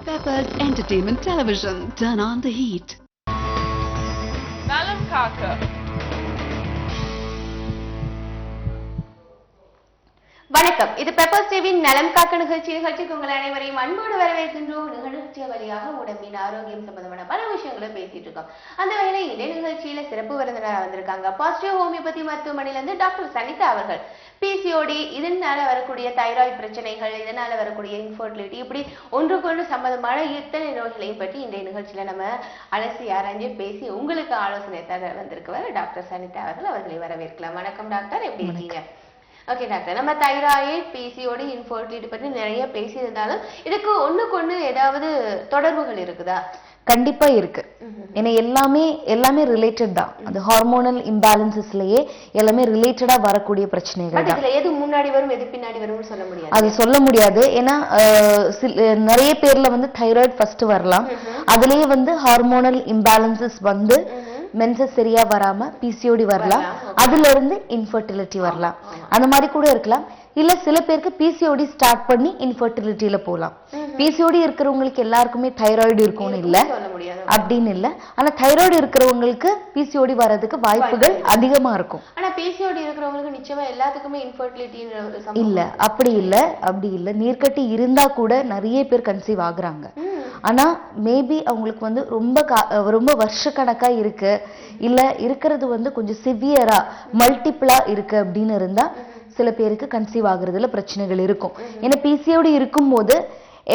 Peppers Entertainment Television. Turn on the heat. Nalam Kaka. வணக்கம். இது peppers டிவியின் நலம் காக்க நிகழ்ச்சிக்கு உங்கள் அனைவரையும் அன்போடு வரவேற்கின்றோம். நிகழ்ச்சி வழியாக உடம்பின் ஆரோக்கியம் சம்பந்தமான பல விஷயங்களை பேசிட்டு இருக்கோம். அந்த வகையில இதே நிகழ்ச்சியில சிறப்பு விருந்தினராக வந்திருக்காங்க பாசிட்டிவ் ஹோமியோபதி மருத்துவமனையிலிருந்து டாக்டர் சனிதா அவர்கள். பிசிஓடி, இதனால வரக்கூடிய தைராய்டு பிரச்சனைகள், இதனால வரக்கூடிய இன்ஃபர்டிலிட்டி, இப்படி ஒன்றுக்கொன்று சம்பந்தமான இத்தனை நோய்களையும் பற்றி இன்றைய நிகழ்ச்சியில நம்ம அலசி ஆராய்ஞ்சு பேசி உங்களுக்கு ஆலோசனை தர வந்திருக்கவர் டாக்டர் சனிதா அவர்கள். அவர்களை வரவேற்கலாம். வணக்கம் டாக்டர், எப்படி இருக்கீங்க? ஓகே டாக்டர், நம்ம தைராய்டு, பிசிஓடி, இன்ஃபர்டிலிட்டி பற்றி நிறைய பேசியிருந்தாலும் இதுக்கு ஒண்ணுக்கு ஏதாவது தொடர்புகள் இருக்குதா? கண்டிப்பா இருக்கு. ஏன்னா எல்லாமே ரிலேட்டட் தான். அந்த ஹார்மோனல் இம்பேலன்சஸ்லயே எல்லாமே ரிலேட்டடா வரக்கூடிய பிரச்சனைகள் தான். எது முன்னாடி வரும் எது பின்னாடி வரும்னு சொல்ல முடியாது. அது சொல்ல முடியாது. ஏன்னா நிறைய பேர்ல வந்து தைராய்டு ஃபர்ஸ்ட் வரலாம். அதுலயே வந்து ஹார்மோனல் இம்பேலன்சஸ் வந்து மென்சஸ் சரியா வராம பிசிஓடி வரலாம். அதுல இருந்து இன்ஃபர்டிலிட்டி வரலாம். அந்த மாதிரி கூட இருக்கலாம். இல்ல சில பேருக்கு பிசிஓடி ஸ்டார்ட் பண்ணி இன்ஃபர்டிலிட்டியில போகலாம். பிசிஓடி இருக்கிறவங்களுக்கு எல்லாருக்குமே தைராய்டு இருக்கும்னு இல்ல, அப்படின்னு இல்ல. ஆனா தைராய்டு இருக்கிறவங்களுக்கு பிசிஓடி வர்றதுக்கு வாய்ப்புகள் அதிகமா இருக்கும். ஆனா பிசிஓடி இருக்கிறவங்களுக்கு நிச்சயமா எல்லாத்துக்குமே இன்ஃபர்டிலிட்டி இல்ல, அப்படி இல்ல. நீர்க்கட்டி இருந்தா கூட நிறைய பேர் கன்சீவ் ஆகுறாங்க. ஆனா மேபி அவங்களுக்கு வந்து ரொம்ப வருஷ கணக்கா இருக்கு, இல்ல இருக்கிறது வந்து கொஞ்சம் சிவியரா மல்டிபிளா இருக்கு அப்படின்னு இருந்தா சில பேருக்கு கன்சீவ் ஆகுறதுல பிரச்சனைகள் இருக்கும். ஏன்னா பிசிஓடி இருக்கும் போது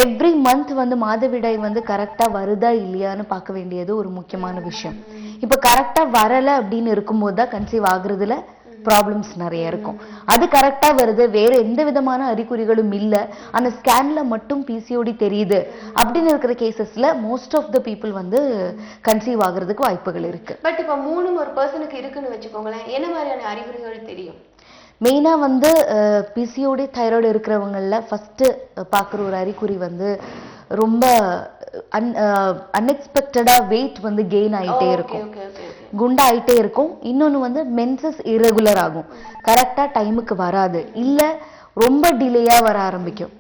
எவ்ரி மந்த் வந்து மாதவிடாய் வந்து கரெக்டா வருதா இல்லையான்னு பார்க்க வேண்டியது ஒரு முக்கியமான விஷயம். இப்ப கரெக்டா வரல அப்படின்னு இருக்கும்போது தான் கன்சீவ் ஆகுறதுல ப்ராப்ளம்ஸ் நிறைய இருக்கும். அது கரெக்டா வருது, வேற எந்த விதமான அறிகுறிகளும் இல்ல, அந்த ஸ்கேன்ல மட்டும் பிசிஓடி தெரியுது அப்படின்னு இருக்கிற கேசஸ்ல மோஸ்ட் ஆஃப் த பீப்புள் வந்து கன்சீவ் ஆகுறதுக்கு வாய்ப்புகள் இருக்கு. பட் இப்ப 3 ஒரு பர்சனுக்கு இருக்குன்னு வச்சுக்கோங்களேன், என்ன மாதிரியான அறிகுறிகள் தெரியும்? மெயினா வந்து பிசிஓடி தைராய்டு இருக்கிறவங்கள ஃபர்ஸ்ட் பாக்குற ஒரு அறிகுறி வந்து ரொம்ப அன்எக்ஸ்பெக்டடா வெயிட் வந்து கெயின் ஆயிட்டே இருக்கும், குண்டா ஆயிட்டே இருக்கும். இன்னொன்னு வந்து மென்சஸ் இரெகுலர் ஆகும், கரெக்டா டைமுக்கு வராது, இல்ல ரொம்ப டிலேயா வர ஆரம்பிக்கும்.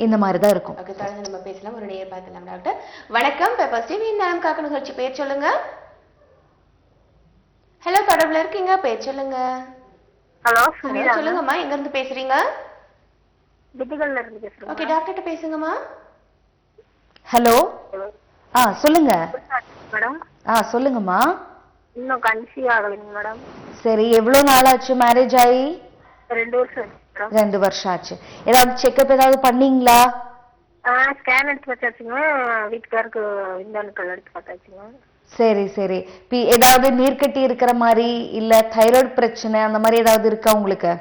இந்த மாதிரி தான் இருக்கும். நம்ம பேசலாம். ஒரு நேயர் பார்க்கலாம். டாக்டர் வணக்கம். பெப்பர்ஸ் டிவி நலம் காக்க நிகழ்ச்சி, பேர் சொல்லுங்க. ஹலோ, தொடர்புல இருக்கீங்க, பேர் சொல்லுங்க. ஹலோ, சொல்லுங்கம்மா, எங்க இருந்து பேசுறீங்க? திண்டுக்கல்ல இருந்து பேசுறேன். ஓகே, டாக்டர்ட்ட பேசுங்கம்மா. ஹலோ, சொல்லுங்க மேடம். சொல்லுங்கம்மா. இன்னும் கன்சீவ் ஆகலைங்க மேடம். சரி, எவ்வளவு நாள் ஆச்சு மேரேஜ் ஆகி? 2 வருஷம். 2 வருஷம் ஆச்சு. ஏதாவது செக்அப் ஏதாவது பண்ணீங்களா? ஸ்கேன் எடுத்து பார்த்தாச்சுங்க, வீட்டுக்காருக்கு விந்தாணுக்கள் எடுத்து பார்த்தாச்சுங்க. சரி. ஏதாவது நீர்க்கட்டி இருக்கிற மாதிரி இல்ல தைராய்டு பிரச்சனை அந்த மாதிரி ஏதாவது இருக்கா உங்களுக்கு?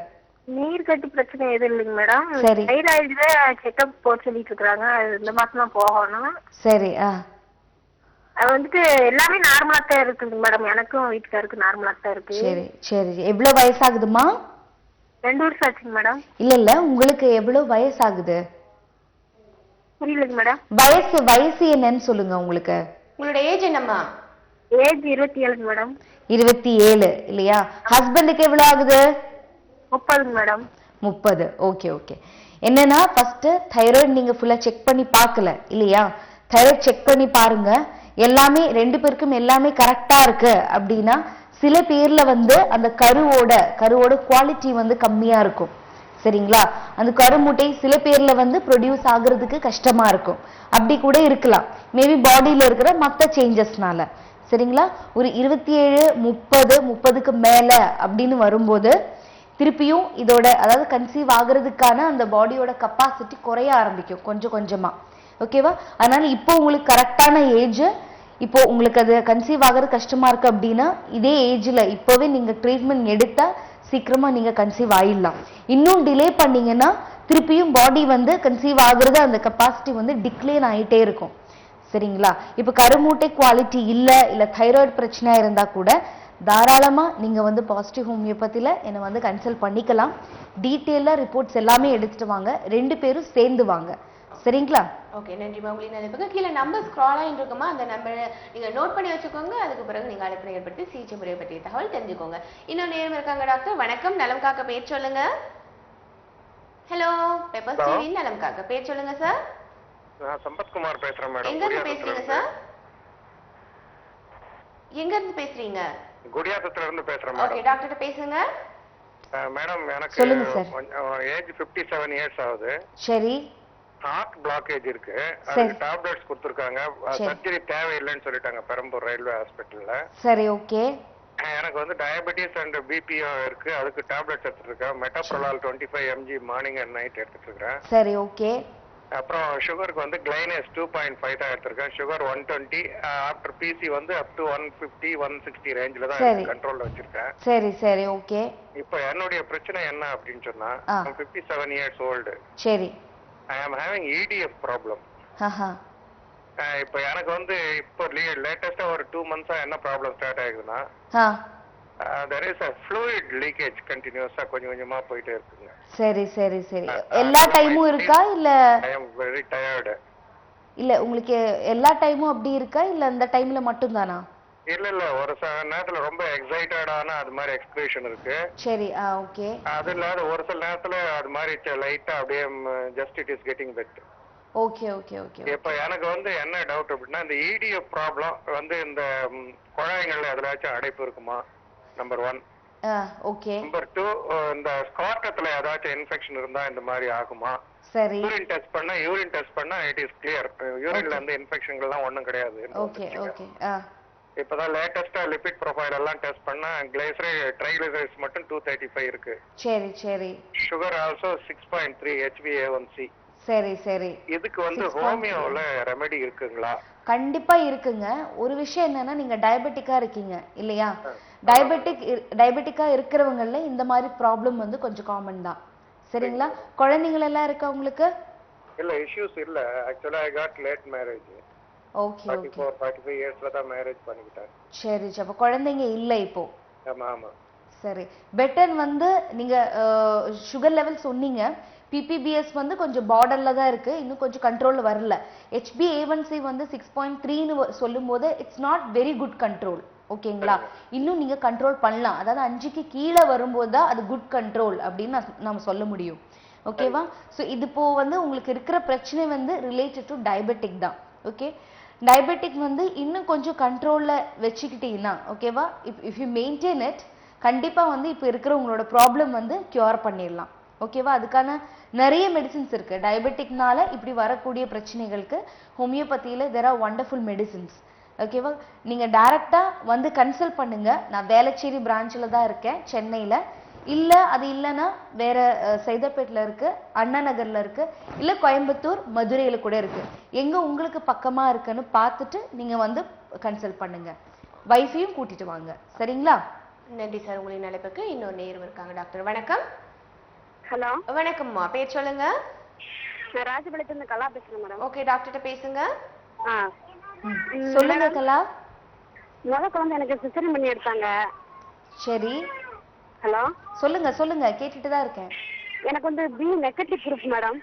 நீர்க்கட்டி பிரச்சனை எதுவும் இல்லைங்க மேடம். சரி, தைராய்டு செக்அப் போக சொல்லிட்டு இருக்காங்க. இந்த மாசம் தான் போகணும். சரி. அது வந்துட்டு எல்லாமே நார்மலா தான் இருக்குங்க மேடம். எனக்கும் வீட்டுக்காருக்கு நார்மலா தான் இருக்கு. சரி. எவ்வளவு வயசாகுதுமா? 2 வருஷம் ஆச்சுங்க மேடம். இல்ல உங்களுக்கு எவ்வளவு வயசாகுது? புரியலங்க மேடம். வயசு என்னன்னு சொல்லுங்க. உங்களுக்கு உங்களோட ஏஜ் என்னம்மா? Age 27 madam. 27 இல்லையா? ஹஸ்பண்டுக்கு எவ்வளவு ஆகுது? 30 மேடம். 30. ஓகே. என்னன்னா ஃபர்ஸ்ட் தைராய்டு நீங்க ஃபுல்லா செக் பண்ணி பார்க்கல இல்லையா? தைராய்டு செக் பண்ணி பாருங்க. எல்லாமே 2 பேருக்கும் எல்லாமே கரெக்டா இருக்கு அப்படின்னா சில பேர்ல வந்து அந்த கருவோட குவாலிட்டி வந்து கம்மியா இருக்கும். சரிங்களா? அந்த கருமுட்டை சில பேர்ல வந்து ப்ரொடியூஸ் ஆகுறதுக்கு கஷ்டமா இருக்கும். அப்படி கூட இருக்கலாம், மேபி பாடியில இருக்கிற மத்த சேஞ்சஸ்னால. சரிங்களா? ஒரு 27, 30க்கு மேல அப்படின்னு வரும்போது திருப்பியும் இதோட அதாவது கன்சீவ் ஆகுறதுக்கான அந்த பாடியோட கெப்பாசிட்டி குறைய ஆரம்பிக்கும் கொஞ்சம் கொஞ்சமா. ஓகேவா? அதனால இப்போ உங்களுக்கு கரெக்டான ஏஜ், இப்போ உங்களுக்கு அது கன்சீவ் ஆகிறது கஷ்டமா இருக்கு அப்படின்னா இதே ஏஜ்ல இப்பவே நீங்க ட்ரீட்மெண்ட் எடுத்தா சீக்கிரமா நீங்க கன்சீவ் ஆயிடலாம். இன்னும் டிலே பண்ணீங்கன்னா திருப்பியும் பாடி வந்து கன்சீவ் ஆகுறது அந்த கெப்பாசிட்டி வந்து டிக்ளைன் ஆயிட்டே இருக்கும். சரிங்களா? இப்ப கருமூட்டை குவாலிட்டி இல்ல தைராய்டு பிரச்சனையா இருந்தா கூட தாராளமா நீங்க வந்து பாசிட்டிவ் ஹோமியோபதியில என்ன வந்து கன்சல்ட் பண்ணிக்கலாம். டீட்டெயிலா ரிப்போர்ட்ஸ் எல்லாமே எடுத்துட்டு வாங்க, 2 பேரும் சேர்ந்து வாங்க. சரிங்களா? ஓகே, நன்றிமா. உங்களுக்கு நினைப்புங்க கீழே நம்பர் ஸ்க்ரால் ஆகிட்டு இருக்குமா, அந்த நம்பரை நீங்க நோட் பண்ணி வச்சுக்கோங்க. அதுக்கு பிறகு நீங்க அழைப்பினை ஏற்படுத்தி சிகிச்சை முறையை பற்றிய தகவல் தெரிஞ்சுக்கோங்க. இன்னும் நேரம் இருக்காங்க டாக்டர். வணக்கம், நலம் காக்க, பேர் சொல்லுங்க. ஹலோ, பெப்பர்ஸ் டிவி நலம் காக்க, பேர் சொல்லுங்க சார். நான் சம்பத்குமார் பேசுறேன் மேடம். எங்க இருந்து பேசுறீங்க சார்? எங்க இருந்து பேசுறீங்க? குடியாத்தத்துல இருந்து பேசுறேன் ஓகே, மேடம். டாக்டர் பேசுங்க. மேடம் எனக்கு சொல்லுங்க சார். ஏஜ் 57 இயர்ஸ் ஆகுது. சரி ஹார்ட் பிளாக்கேஜ் இருக்கு. அதுக்கு டேப்லெட்ஸ் கொடுத்துருக்காங்க. சர்ஜரி தேவையில்லைன்னு சொல்லிட்டாங்க பெரம்பூர் ரயில்வே ஹாஸ்பிட்டல்ல. சரி ஓகே. எனக்கு வந்து டயபெட்டிஸ் அண்ட் பிபிஓ இருக்கு. அதுக்கு டேப்லெட்ஸ் எடுத்துட்டு இருக்கேன். மெட்டாப்ரோலால் 25 mg மார்னிங் அண்ட் நைட் எடுத்துட்டு இருக்கேன். சரி ஓகே. அப்புறம் சுகருக்கு வந்து கிளைனஸ் 2.5 தான் எடுத்திருக்கேன். சுகர் 120. ஆஃப்டர் பிசி வந்து அப் டு 150 160 ரேஞ்சில தான் கண்ட்ரோல்ல வச்சிருக்கேன். சரி சரி ஓகே. இப்போ என்னுடைய பிரச்சனை என்ன அப்படின்னு சொன்னா 57 இயர்ஸ் ஓல்டு. சரி. ஐ ஆம் ஹேவிங் EDF ப்ராப்ளம். இப்போ எனக்கு வந்து இப்போ லேட்டஸ்டா ஒரு 2 months என்ன ப்ராப்ளம் ஸ்டார்ட் ஆகுதுன்னா there is a fluid leakage continuously கொஞ்சம் கொஞ்சமா போயிட்டே இருக்குங்க. சரி சரி சரி. எல்லா டைமும் இருக்கா இல்ல? I am very tired. இல்ல உங்களுக்கு எல்லா டைமும் அப்படி இருக்கா இல்ல அந்த டைம்ல மட்டும் தானா? இல்ல ஒரு நேரத்துல ரொம்ப எக்ஸைட்டடான அது மாதிரி எக்ஸ்பிரஷன் இருக்கு. சரி ஓகே. அது இல்லாத ஒரு சில நேரத்துல அது மாதிரி லைட்டா அப்படியே just it is getting bad. Okay okay okay. இப்போ எனக்கு வந்து என்ன டவுட் அப்படின்னா இந்த EDF ப்ராப்ளம் வந்து இந்த குழாய்கள்ல எதுலாச்சும் அடைப்பு இருக்குமா? நம்பர் 1. ஓகே. நம்பர் 2 இந்த ஸ்கார்டத்துல ஏதாச்சும் இன்ஃபெக்ஷன் இருந்தா இந்த மாதிரி ஆகுமா? சரி. யூரின் டெஸ்ட் பண்ணா இட் இஸ் கிளியர். யூரின்ல இருந்து இன்ஃபெக்ஷன்கள்லாம் ஒண்ணும் கிடையாது. Okay okay. இப்பதான் லேட்டஸ்டா லிபிட் ப்ரொஃபைல் எல்லாம் டெஸ்ட் பண்ணா ட்ரைகிளிசரைட்ஸ் மட்டும் 235 இருக்கு. சரி சரி. Sugar also 6.3 HbA1c. சரி சரி. இதுக்கு வந்து ஹோமியோல ரெமெடி இருக்குங்களா? கண்டிப்பா இருக்குங்க. ஒரு விஷயம் என்னன்னா நீங்க டயபெட்டிக்கா இருக்கீங்க இல்லையா? டயபெட்டிக்கா இருக்கிறவங்கல இந்த மாதிரி ப்ராப்ளம் வந்து கொஞ்சம் காமன் தான். சரிங்களா? குழந்தைகள் எல்லாம் இருக்கா உங்களுக்கு? இல்ல இஷ்யூஸ் இல்ல. ஆக்சுவலா I got late marriage. Okay okay. 45 இயர்ஸ்ல தான் மேரேஜ் பண்ணிட்டேன். சரி அப்ப குழந்தைங்க இல்ல இப்போ? ஆமா ஆமா. சரி. பெட்டர் வந்து நீங்க சுகர் லெவல் சொன்னீங்க. PPBS வந்து கொஞ்சம் பார்டர்ல தான் இருக்கு. இன்னும் கொஞ்சம் கண்ட்ரோல்ல வரல. HbA1c வந்து 6.3 னு சொல்லும்போது it's not very good control. ஓகேங்களா? இன்னும் நீங்க கண்ட்ரோல் பண்ணலாம். அதாவது 5க்கு கீழே வரும்போது தான் அது குட் கண்ட்ரோல் அப்படின்னு நாம சொல்ல முடியும். ஓகேவா? சோ இது இப்போ வந்து உங்களுக்கு இருக்கிற பிரச்சனை வந்து ரிலேட்டட் டு டயபெட்டிக் தான். ஓகே? டயபெட்டிக் வந்து இன்னும் கொஞ்சம் கண்ட்ரோல்ல வச்சுக்கிட்டீங்கன்னா ஓகேவா? இஃப் யூ மெயின்டைன் இட் கண்டிப்பா வந்து இப்போ இருக்கிற உங்களோட ப்ராப்ளம் வந்து கியூர் பண்ணிடலாம். ஓகேவா? அதுக்கான நிறைய மெடிசின்ஸ் இருக்கு. டயபெட்டிக்னால இப்படி வரக்கூடிய பிரச்சனைகளுக்கு ஹோமியோபதியில there are wonderful medicines. ஓகேவா? நீங்க டைரக்டா வந்து கன்சல்ட் பண்ணுங்க. நான் வேளச்சேரி பிரான்ச்ல தான் இருக்கேன் சென்னையில. இல்ல அது இல்லனா வேற சைதாப்பேட்ல இருக்கு, அண்ணா நகர்ல இருக்கு, இல்ல கோயம்புத்தூர், மதுரையில கூட இருக்கு. எங்க உங்களுக்கு பக்கமா இருக்குன்னு பார்த்துட்டு நீங்க வந்து கன்சல்ட் பண்ணுங்க. வைஃபையும் கூட்டிட்டு வாங்க. சரிங்களா? நன்றி சார். உங்களின் அழைப்புக்கு இன்னொரு நேரம் இருக்காங்க. டாக்டர் வணக்கம். ஹலோ வணக்கம்மா, பேர் சொல்லுங்க. ராஜபாளையத்துல இருந்து கலா பேசுறேன் மேடம். ஓகே, டாக்டர்கிட்ட பேசுங்க. சொல்லுங்க கலா. குழந்தை எனக்கு சிசேரியன் பண்ணி எடுத்தாங்க. சரி. ஹலோ சொல்லுங்க சொல்லுங்க, கேட்டுட்டு தான் இருக்கேன். எனக்கு வந்து B நெகட்டிவ் குரூப் மேடம்.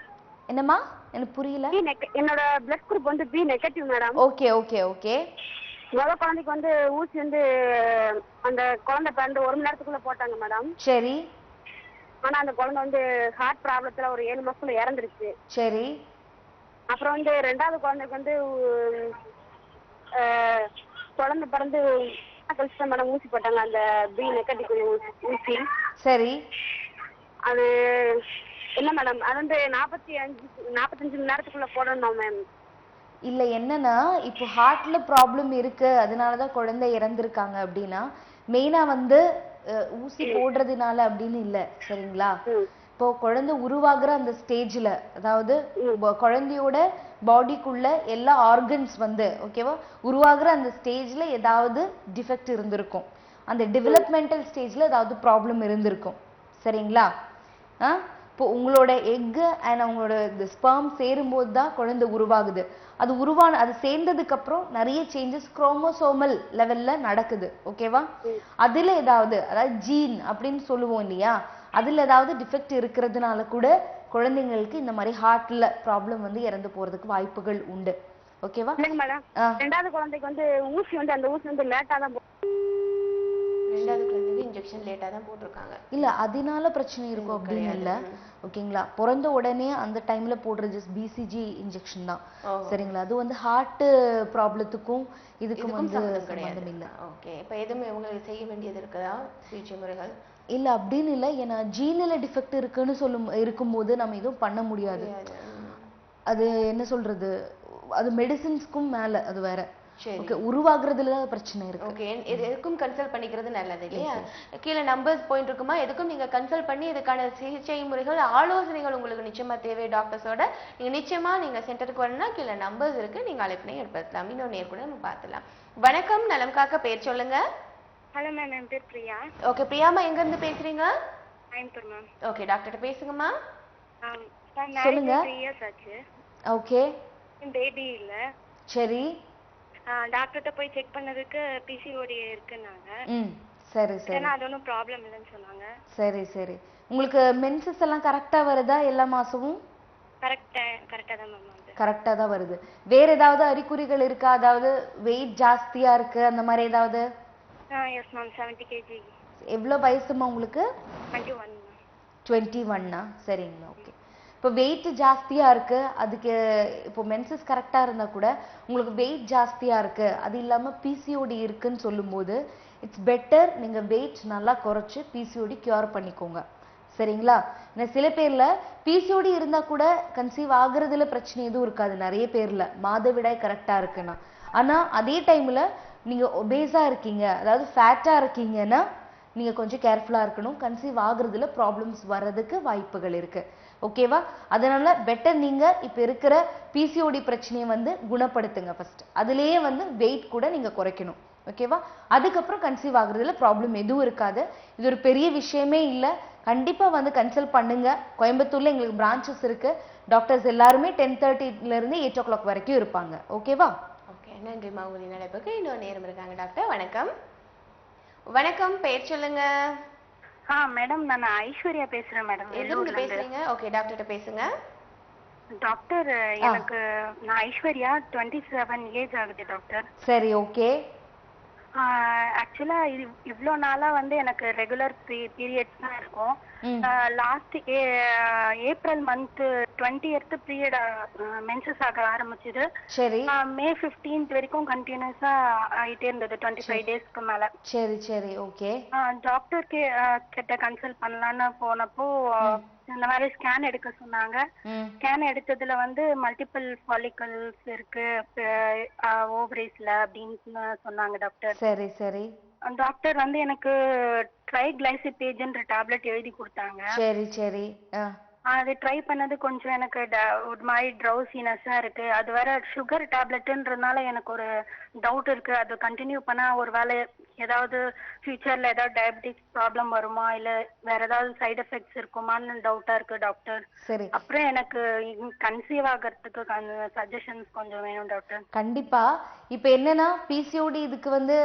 என்னம்மா? எனக்கு புரியல. என்னோட பிளட் குரூப் வந்து B negative madam. Okay okay okay. குழந்தைக்கு வந்து ஊசி வந்து அந்த குழந்தை பிறந்து 1 மணி நேரத்துக்குள்ள போட்டாங்க மேடம். சரி. ஆனா அந்த குழந்தை வந்து ஹார்ட் ப்ராப்ளத்துல ஒரு 7 மாசத்துல இறந்துருச்சு. சரி. அப்புறம் வந்து 2வது குழந்தைக்கு வந்து குழந்தை பிறந்து கழிச்சு மேடம் ஊசி போட்டாங்க, அந்த B நெகட்டிவ் ஊசி. சரி. அது என்ன மேடம், அது வந்து 45 மணி நேரத்துக்குள்ள போடணும் மேம். இல்ல என்னன்னா இப்போ ஹார்ட்ல ப்ராப்ளம் இருக்கு, அதனாலதான் குழந்தை இறந்திருக்காங்க அப்படின்னா மெயினா வந்து ஊசி போடுறதுனால அப்படின்னு இல்ல. சரிங்களா? இப்போ குழந்தை உருவாகுற அந்த ஸ்டேஜ்ல, அதாவது குழந்தையோட பாடிக்குள்ள எல்லா ஆர்கன்ஸ் வந்து ஓகேவா உருவாகுற அந்த ஸ்டேஜ்ல ஏதாவது டிஃபெக்ட் இருந்திருக்கும். அந்த டெவலப்மெண்டல் ஸ்டேஜ்ல ஏதாவது ப்ராப்ளம் இருந்திருக்கும். சரிங்களா? இப்போ உங்களோட எக் அண்ட் அவங்களோட ஸ்பெர்ம் சேரும்போது தான் குழந்தை உருவாகுது. அது சேர்ந்ததுக்கு அப்புறம் நிறைய சேஞ்சஸ் குரோமோசோமல் லெவல்ல நடக்குது. ஓகேவா? அதுல ஏதாவது, அதாவது ஜீன் அப்படின்னு சொல்லுவோம் இல்லையா, அதுல ஏதாவது டிஃபெக்ட் இருக்கிறதுனால கூட குழந்தைங்களுக்கு இந்த மாதிரி ஹார்ட்ல ப்ராப்ளம் வந்து இறந்து போறதுக்கு வாய்ப்புகள் உண்டு. ஓகேவா? இல்லைங்க மேடம், 2வது குழந்தைக்கு வந்து ஊசி வந்து அந்த ஊசி வந்து லேட்டா தான் 2வது குழந்தைக்கு இன்ஜெக்ஷன் லேட்டா தான் போட்டிருக்காங்க. இல்ல அதனால பிரச்சனை இருக்கும் அப்படின்னு இல்ல, ஓகேங்களா? பிறந்த உடனே அந்த டைம்ல போடுற ஜஸ்ட் பிசிஜி இன்ஜெக்ஷன் தான், சரிங்களா? அது வந்து ஹார்ட் ப்ராப்ளத்துக்கும் இதுக்கும் வந்து சம்பந்தம் இல்ல. ஓகே, இப்போ எதுவுமே உங்களுக்கு செய்ய வேண்டியது இருக்குதா சிகிச்சை முறைகள்? இல்ல அப்படின்னு இல்ல, ஏன்னா ஜீனில டிஃபெக்ட் இருக்குன்னு இருக்கும்போது நம்ம எதுவும் பண்ண முடியாது. அது என்ன சொல்றது, அது மெடிசின்ஸ்க்கும் மேல அது வேற. ஓகே, உருவாகுறதுல பிரச்சனை இருக்கு. ஓகே, எதுக்கும் கன்சல்ட் பண்ணிக்கிறது நல்லது இல்லையா? கீழே நம்பர்ஸ் பாயிண்ட் இருக்குமா, எதுக்கும் நீங்க கன்சல்ட் பண்ணி இதுக்கான சிகிச்சை முறைகள் ஆலோசனைகள் உங்களுக்கு நிச்சயமா தேவை டாக்டர்ஸோட. நீங்க நிச்சயமா நீங்க சென்டருக்கு வரணும்னா கீழே நம்பர்ஸ் இருக்கு, நீங்க அழைப்பினை ஏற்படுத்தலாம். இன்னொரு நேர் கூட நம்ம பார்த்துலாம். வணக்கம், நலம் காக்க, பேர் சொல்லுங்க. ஹலோ மேம், என் பேர் பிரியா. ஓகே பிரியாமா, எங்க இருந்து பேசுறீங்க? கோயம்புத்தூர் மேம். ஓகே, டாக்டர் பேசுங்கம்மா. சொல்லுங்க. 3 years ஆச்சு. ஓகே, பேபி இல்ல. சரி. டாக்டர்கிட்ட போய் செக் பண்ணதுக்கு பிசிஓடி இருக்குன்னாங்க. சரி சரி. ஏன்னா அது ஒன்றும் ப்ராப்ளம் இல்லைன்னு சொன்னாங்க. சரி சரி. உங்களுக்கு மென்சஸ் எல்லாம் கரெக்டா வருதா எல்லா மாசமும்? கரெக்டா தான் மேம் வருது. கரெக்டா தான் வருது. வேற ஏதாவது அறிகுறிகள் இருக்கா? அதாவது வெயிட் ஜாஸ்தியா இருக்கு அந்த மாதிரி ஏதாவது? Yes ma'am, 70 kg. எவ்வளவு வயசுமா உங்களுக்கு? 21. 21. சரிங்களா, ஓகே. இப்போ வெயிட் ஜாஸ்தியா இருக்கு, அதுக்கு இப்போ மென்சஸ் கரெக்டா இருந்தா கூட உங்களுக்கு வெயிட் ஜாஸ்தியா இருக்கு, அது இல்லாம பிசிஓடி இருக்குன்னு சொல்லும்போது இட்ஸ் பெட்டர் நீங்க வெயிட் நல்லா குறைச்சு பிசிஓடி கியூர் பண்ணிக்கோங்க, சரிங்களா? ஏன்னா சில பேர்ல பிசிஓடி இருந்தா கூட கன்சீவ் ஆகுறதுல பிரச்சனை எதுவும் இருக்காது நிறைய பேர்ல, மாதவிடாய் கரெக்டா இருக்குன்னா. ஆனா அதே டைம்ல நீங்க ஒபேஸா இருக்கீங்க, அதாவது ஃபேட்டா இருக்கீங்கன்னா நீங்க கொஞ்சம் கேர்ஃபுல்லா இருக்கணும், கன்சீவ் ஆகுறதுல ப்ராப்ளம்ஸ் வர்றதுக்கு வாய்ப்புகள் இருக்கு, ஓகேவா? அதனால பெட்டர் நீங்க இப்ப இருக்கிற பிசிஓடி பிரச்சனையை வந்து குணப்படுத்துங்க ஃபர்ஸ்ட், அதுலயே வந்து வெயிட் கூட நீங்க குறைக்கணும், ஓகேவா? அதுக்கப்புறம் கன்சீவ் ஆகுறதுல ப்ராப்ளம் எதுவும் இருக்காது. இது ஒரு பெரிய விஷயமே இல்லை. கண்டிப்பா வந்து கன்சல்ட் பண்ணுங்க. கோயம்புத்தூர்ல எங்களுக்கு பிரான்ச்சஸ் இருக்கு, டாக்டர்ஸ் எல்லாருமே 10:30 இருந்து 8 o'clock வரைக்கும் இருப்பாங்க, ஓகேவா? ஓகே, நன்றி மாவுதி நடைபெறுக்கு. இன்னொரு நேரம் இருக்காங்க டாக்டர். வணக்கம். வணக்கம், பேர் சொல்லுங்க. மேடம், நான் ஐஸ்வர்யா பேசுறேன் மேடம். எதுக்கு பேசுறீங்க? ஓகே, டாக்டர்கிட்ட பேசுங்க. டாக்டர், எனக்கு நான் ஐஸ்வர்யா, 27 ஏஜ் ஆகுது டாக்டர். சரி, ஓகே. ஆக்சுவலா இவ்வளோ நாளா வந்து எனக்கு ரெகுலர் பீரியட்ஸ் தான் இருக்கும். Last April month 20th period menses ஆக ஆரம்பிச்சது. சரி. மே 15th வரைக்கும் கண்டினியூஸா ஆயிட்டே இருந்தது, 25 டேஸ்க்கு மேல. சரி சரி, ஓகே. டாக்டர் கிட்ட கன்சல்ட் பண்ணலான்னு போனப்போ இந்த மாதிரி ஸ்கேன் எடுக்க சொன்னாங்க. ஸ்கேன் எடுத்ததுல வந்து மல்டிபிள் ஃபாலிகல்ஸ் இருக்கு ஓவரீஸ்ல அப்படின்னு சொன்னாங்க டாக்டர். சரி சரி. டாக்டர் வந்து எனக்கு ட்ரைகிளைசிபேஜ்ன்ற டேப்லெட் எழுதி கொடுத்தாங்க. சரி சரி. அது ட்ரை பண்ணது கொஞ்சம் எனக்கு ஒரு மாதிரி ட்ரௌசினஸ்ஸா இருக்கு. அது வேற சுகர் டேப்லெட்ன்றதுனால எனக்கு ஒரு டவுட் இருக்கு, அது கண்டினியூ பண்ணா ஒரு வேலை ஏதாவது ஃபியூச்சர்ல ஏதாவது டயபெட்டிக்ஸ் ப்ராப்ளம் வருமா இல்ல வேற ஏதாவது சைடு எஃபெக்ட்ஸ் இருக்குமான்னு டவுட்டா இருக்கு டாக்டர். சரி. அப்புறம் எனக்கு கன்சீவ் ஆகிறதுக்கு சஜஷன்ஸ் கொஞ்சம் வேணும் டாக்டர். கண்டிப்பா. இப்ப என்னன்னா பிசிஓடி இதுக்கு வந்து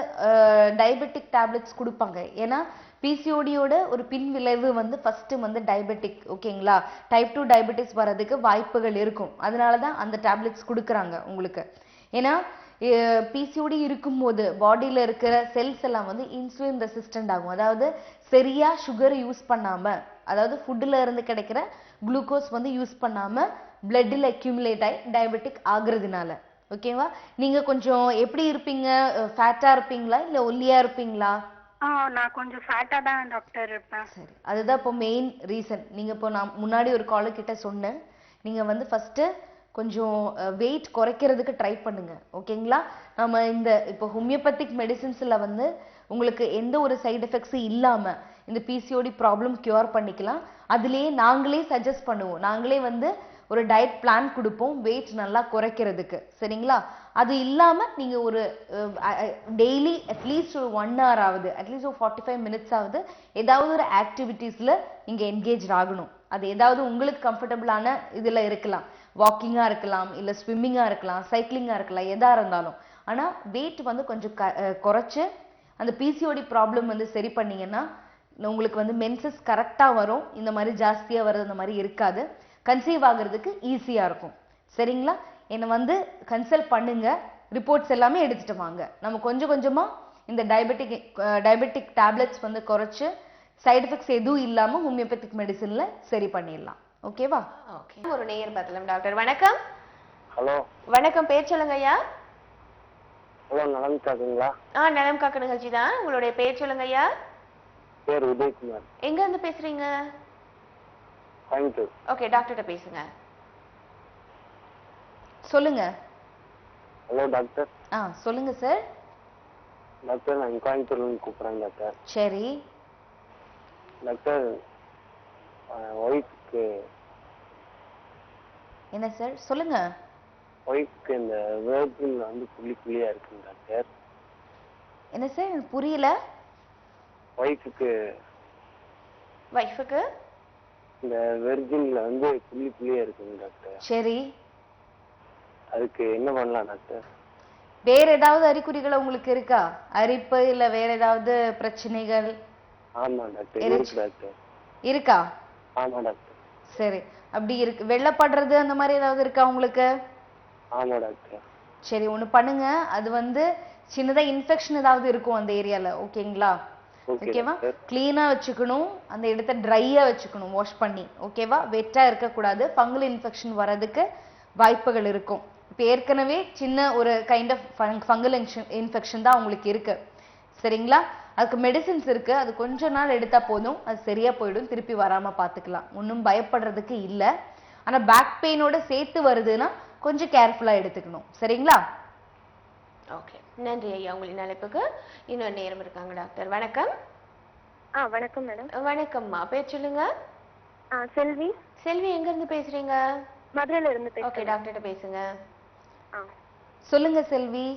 டயபெட்டிக் டேப்லெட்ஸ் கொடுப்பாங்க. ஏன்னா பிசிஓடியோட ஒரு பின் விளைவு வந்து ஃபர்ஸ்ட் வந்து டயபெட்டிக், ஓகேங்களா? டைப் 2 டயபெட்டிஸ் வர்றதுக்கு வாய்ப்புகள் இருக்கும், அதனாலதான் அந்த டேப்லெட்ஸ் கொடுக்குறாங்க உங்களுக்கு. ஏன்னா பிசிஓடி இருக்கும்போது பாடியில இருக்கிற செல்ஸ் எல்லாம் வந்து இன்சுலின் ரெசிஸ்டன்ட் ஆகும், அதாவது சரியா சுகர் யூஸ் பண்ணாம, அதாவது ஃபுட்ல இருந்து கிடைக்கிற குளுக்கோஸ் வந்து யூஸ் பண்ணாம பிளட்ல அக்யூமுலேட் ஆகி டயபெட்டிக் ஆகுறதுனால, ஓகேவா? நீங்க கொஞ்சம் எப்படி இருப்பீங்க, ஃபேட்டா இருப்பீங்களா இல்ல ஒல்லியா இருப்பீங்களா? நான் கொஞ்சம் ஃபேட்டா தான் டாக்டர் இருப்பேன். சரி, அதுதான் இப்போ மெயின் ரீசன். நீங்க இப்போ நான் முன்னாடி ஒரு காலர் கிட்ட சொன்னேன், நீங்க வந்து ஃபர்ஸ்ட் கொஞ்சம் வெயிட் குறைக்கிறதுக்கு ட்ரை பண்ணுங்க, ஓகேங்களா? நம்ம இந்த இப்போ ஹோமியோபதிக் மெடிசின்ஸ்ல வந்து உங்களுக்கு எந்த ஒரு சைடு எஃபெக்ட்ஸும் இல்லாம இந்த பிசிஓடி ப்ராப்ளம் கியூர் பண்ணிக்கலாம். அதுலயே நாங்களே சஜஸ்ட் பண்ணுவோம், நாங்களே வந்து ஒரு டயட் பிளான் கொடுப்போம் வெயிட் நல்லா குறைக்கிறதுக்கு, சரிங்களா? அது இல்லாம நீங்க ஒரு டெய்லி அட்லீஸ்ட் ஒரு 1 hour ஆகுது, அட்லீஸ்ட் ஒரு 45 minutes ஆகுது ஏதாவது ஒரு ஆக்டிவிட்டீஸ்ல நீங்க என்கேஜ் ஆகணும். அது ஏதாவது உங்களுக்கு கம்ஃபர்டபுளான இதுல இருக்கலாம், வாக்கிங்கா இருக்கலாம், இல்ல ஸ்விம்மிங்கா இருக்கலாம், சைக்கிளிங்கா இருக்கலாம், எதா இருந்தாலும். ஆனா வெயிட் வந்து கொஞ்சம் குறைச்சு அந்த பிசிஓடி ப்ராப்ளம் வந்து சரி பண்ணீங்கன்னா உங்களுக்கு வந்து மென்சஸ் கரெக்டா வரும், இந்த மாதிரி ஜாஸ்தியா வர்றது இந்த மாதிரி இருக்காது, கன்சீவ் ஆகுறதுக்கு ஈஸியா இருக்கும், சரிங்களா? என்னை வந்து கன்சல்ட் பண்ணுங்க, ரிப்போர்ட்ஸ் எல்லாமே எடுத்துட்டு வாங்க. நம்ம கொஞ்சம் கொஞ்சமா இந்த டயபெட்டிக் டேப்லெட்ஸ் வந்து குறைச்சு சைடு எஃபெக்ட்ஸ் எதுவும் இல்லாம ஹோமியோபதிக் மெடிசின்ல சரி பண்ணிடலாம். ஓகேவா? ஓகே, ஒரு நேயர் பார்த்தலாம் டாக்டர். வணக்கம். ஹலோ வணக்கம், பேர் சொல்லுங்க ஐயா. ஹலோ, நலம் காக்குங்களா? நலம் காக்க நிகழ்ச்சி தான். உங்களுடைய பேர் சொல்லுங்க ஐயா. பேர் உதயகுமார். எங்க இருந்து பேசுறீங்க? கோயம்புத்தூர். ஓகே, டாக்டர்கிட்ட பேசுங்க. சொல்லுங்க. Hello doctor. சொல்லுங்க சார். டாக்டர், நான் கோயம்புத்தூர்ல இருந்து கூப்பிடுறேன் டாக்டர். சரி டாக்டர், ஒய்ஃப்க்கு என்ன சார் சொல்லுங்க. ஒய்ஃப்க்கு இந்த வேர்ஜின்ல வந்து புள்ளியா இருக்குங்க டாக்டர். என்ன சார் எனக்கு புரியல. ஒய்ஃபுக்கு இந்த வெர்ஜின்ல வந்து புள்ளியா இருக்குங்க டாக்டர். சரி, அதுக்கு என்ன பண்ணலாம் டாக்டர்? வேற ஏதாவது அறிகுறிகள் உங்களுக்கு இருக்கா? அரிப்பு இல்ல வேற ஏதாவது பிரச்சனைகள்? ஆமா டாக்டர், இருக்கு டாக்டர். இருக்கா? ஆமா டாக்டர். சரி, அப்படி இருக்கு. வெள்ளப்படுறது அந்த மாதிரி ஏதாவது இருக்கா உங்களுக்கு? ஆமா டாக்டர். சரி, ஒண்ணு பண்ணுங்க. அது வந்து சின்னதா இன்ஃபெக்ஷன் ஏதாவது இருக்கும் அந்த ஏரியால. ஓகேங்களா? ஓகேவா? கிளீனா வச்சுக்கணும், அந்த இடத்த ட்ரையா வச்சுக்கணும், வாஷ் பண்ணி. ஓகேவா? வெட்டா இருக்கக்கூடாது. ஃபங்கல் இன்ஃபெக்ஷன் வர்றதுக்கு வாய்ப்புகள் இருக்கும். இப்போ ஏற்கனவே சின்ன ஒரு கைண்ட் ஆஃப் ஃபங்கல் இன்ஃபெக்ஷன் தான் உங்களுக்கு இருக்கு. சரிங்களா? அதுக்கு மெடிசின்ஸ் இருக்கு. அது கொஞ்ச நாள் எடுத்தா போதும், அது சரியா போயிடும். திருப்பி வராம பாத்துக்கலாம். ஒன்றும் பயப்படுறதுக்கு இல்ல. ஆனா பேக் பெயினோட சேர்த்து வருதுன்னா கொஞ்சம் கேர்ஃபுல்லா எடுத்துக்கணும். சரிங்களா? ஓகே, நன்றி ஐயா உங்களின் அழைப்புக்கு. இன்னொரு நேரம் இருக்காங்க டாக்டர். வணக்கம். வணக்கம் மேடம். வணக்கம்மா, பேர் சொல்லுங்க. செல்வி. செல்வி, எங்க இருந்து பேசுறீங்க? மதுரையில இருந்து பேசுறேன். ஓகே, டாக்டர்கிட்ட பேசுங்க. சொல்லுங்க செல்வி.